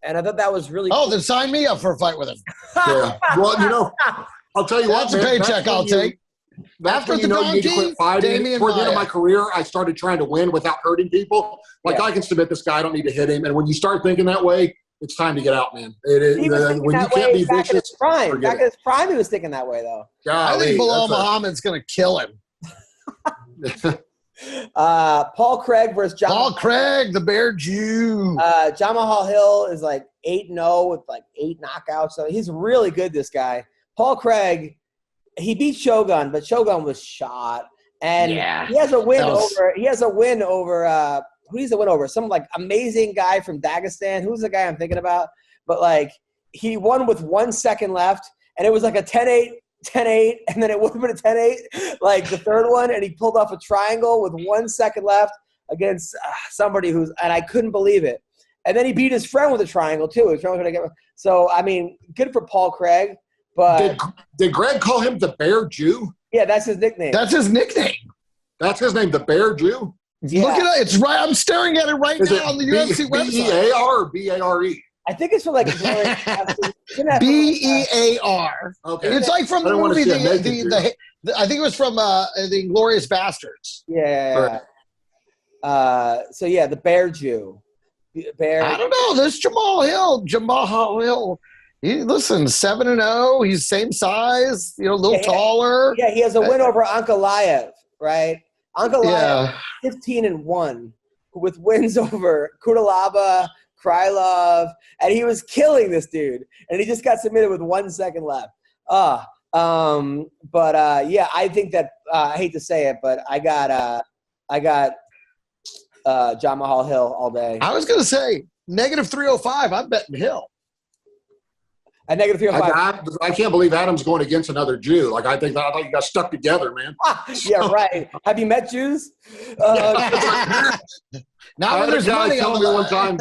And I thought that was really cool. Then sign me up for a fight with him. Yeah. Well, I'll tell you what, that's a paycheck I'll take. After you need to quit fighting. Toward the end of my career, I started trying to win without hurting people. Like, I can submit this guy. I don't need to hit him. And when you start thinking that way, it's time to get out, man. When you can't be vicious. Back in his prime, he was thinking that way, though. I think Bilal Muhammad's going to kill him. Paul Craig versus John. Paul Craig, the Bear Jew. Jamal Hill is like 8-0 with like 8 knockouts. So he's really good, this guy. Paul Craig, he beat Shogun, but Shogun was shot. And he has a win over who does he win over? Some like amazing guy from Dagestan. Who's the guy I'm thinking about? But like he won with 1 second left, and it was like a 10-8, and then it would have been a 10-8, like the third one, and he pulled off a triangle with 1 second left against somebody and I couldn't believe it. And then he beat his friend with a triangle too. His friend was gonna so I mean, good for Paul Craig. But did Greg call him the Bear Jew? Yeah, that's his nickname. That's his nickname. That's his name, the Bear Jew. Yeah. Look at it. It's right. I'm staring at it right now on the UFC website. B-E-A-R or B-A-R-E? I think it's from like B-E-A-R. Okay. It's like from the movie. I think it was from the Inglourious Bastards. Yeah. So yeah, the Bear Jew. Bear. I don't know. This Jamal Hill. Listen, 7-0. He's same size. A little taller. Yeah, he has a win over Ankalaev, right? Ankalaev, 15-1, with wins over Kudalaba, Krylov, and he was killing this dude, and he just got submitted with 1 second left. I think that I hate to say it, but I got John Mahal Hill all day. I was gonna say -305. I'm betting Hill. At -305. I can't believe Adam's going against another Jew. Like, I thought you got stuck together, man. Yeah, right. Have you met Jews? Not when there's money on the line. One time,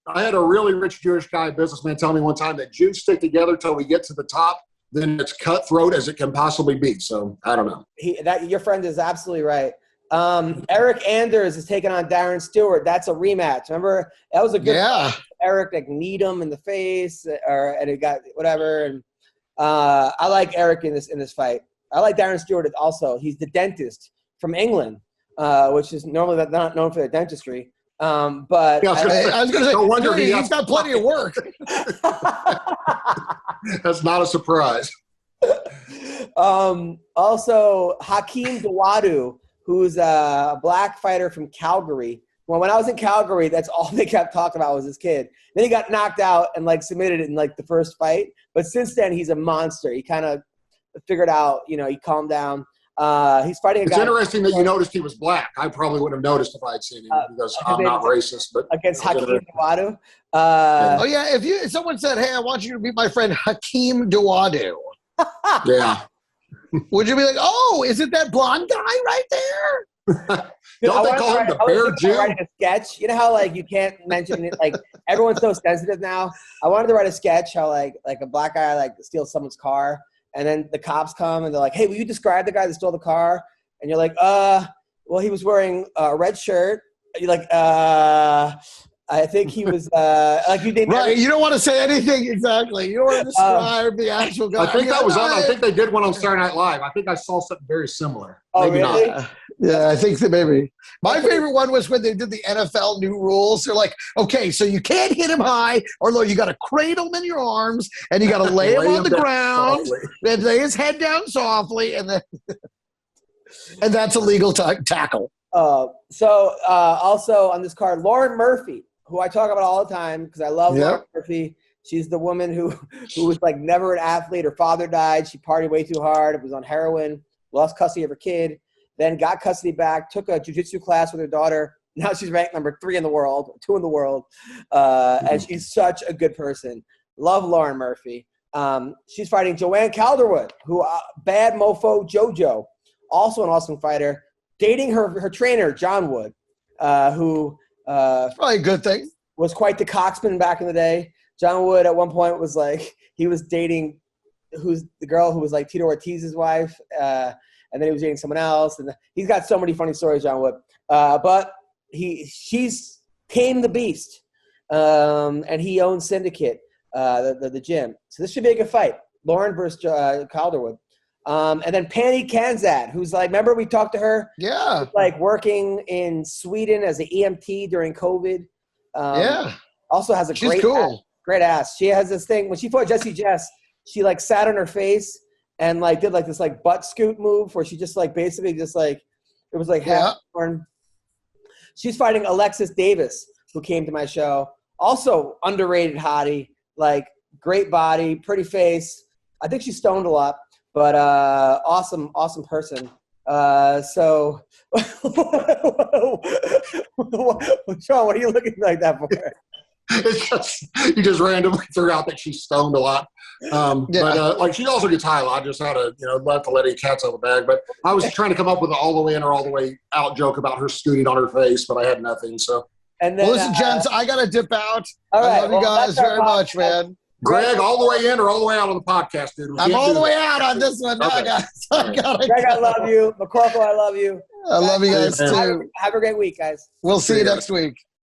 I had a really rich Jewish guy, businessman, tell me one time that Jews stick together till we get to the top. Then it's cutthroat as it can possibly be. So I don't know. Your friend is absolutely right. Eric Anders is taking on Darren Stewart. That's a rematch. Remember, that was a good fight. Eric kneed him in the face, and it got whatever. And I like Eric in this fight. I like Darren Stewart also. He's the dentist from England, which is normally not known for their dentistry. But I was going to say, no wonder he's got plenty of work. That's not a surprise. Also, Hakeem Dawodu, who's a black fighter from Calgary. Well, when I was in Calgary, that's all they kept talking about was this kid. Then he got knocked out and submitted it in the first fight. But since then, he's a monster. He kind of figured out, he calmed down. He's fighting a It's guy. interesting that you noticed he was black. I probably wouldn't have noticed if I'd seen him because I'm not racist. But against Hakeem Dawodu. Oh yeah, if someone said, "Hey, I want you to meet my friend Hakeem Dawodu," yeah, would you be like, "Oh, is it that blonde guy right there?" Don't they call him the Bear Jew? Writing a sketch. You know how like you can't mention it. Like everyone's so sensitive now. I wanted to write a sketch how like a black guy like steals someone's car, and then the cops come and they're like, "Hey, will you describe the guy that stole the car?" And you're like, well, he was wearing a red shirt." You're like, I think he was like you did. Right, you don't want to say anything exactly. You don't want to describe the actual guy. I think that was on. I think they did one on Saturday Night Live. I think I saw something very similar. Oh, Maybe really? not. Yeah, I think that maybe. My favorite one was when they did the NFL new rules. They're like, okay, so you can't hit him high, or low. You got to cradle him in your arms, and you got to lay him on the ground, and lay his head down softly, and then and that's a legal tackle. So also on this card, Lauren Murphy, who I talk about all the time because I love Lauren Murphy. She's the woman who was like never an athlete. Her father died. She partied way too hard. Was on heroin. Lost custody of her kid. Then got custody back. Took a jiu-jitsu class with her daughter. Now she's ranked number 3 in the world, 2 in the world. And she's such a good person. Love Lauren Murphy. She's fighting Joanne Calderwood, who bad mofo JoJo, also an awesome fighter, dating her trainer John Wood, who probably a good thing. Was quite the coxman back in the day. John Wood at one point was like he was dating who's the girl who was like Tito Ortiz's wife, and then he was dating someone else. And he's got so many funny stories, John Wood. But she's tamed the beast, and he owns Syndicate, the gym. So this should be a good fight. Lauren versus Calderwood. And then Penny Kanzad, who's like, remember we talked to her? Yeah. Like working in Sweden as an EMT during COVID. Yeah. Also has a great ass. She has this thing when she fought Jessie Jess. She like sat on her face and like did like this like butt scoot move where she just like basically just like it was like half torn. She's fighting Alexis Davis, who came to my show. Also underrated hottie, like great body, pretty face. I think she's stoned a lot, but awesome person. So, Sean, what are you looking like that for? It's just, you just randomly threw out that she's stoned a lot. But like she also gets high a lot, just how to, not to let any cats out of the bag. But I was trying to come up with an all the way in or all the way out joke about her scooting on her face, but I had nothing. So, and then, well, listen, gents, I got to dip out. All right, I love you guys very much, man. Greg, all the way in or all the way out on the podcast, dude? I'm all the way out on this one now, guys. Greg, I love you. McCorkle, I love you. I love you guys, too. Have a great week, guys. We'll see you next week.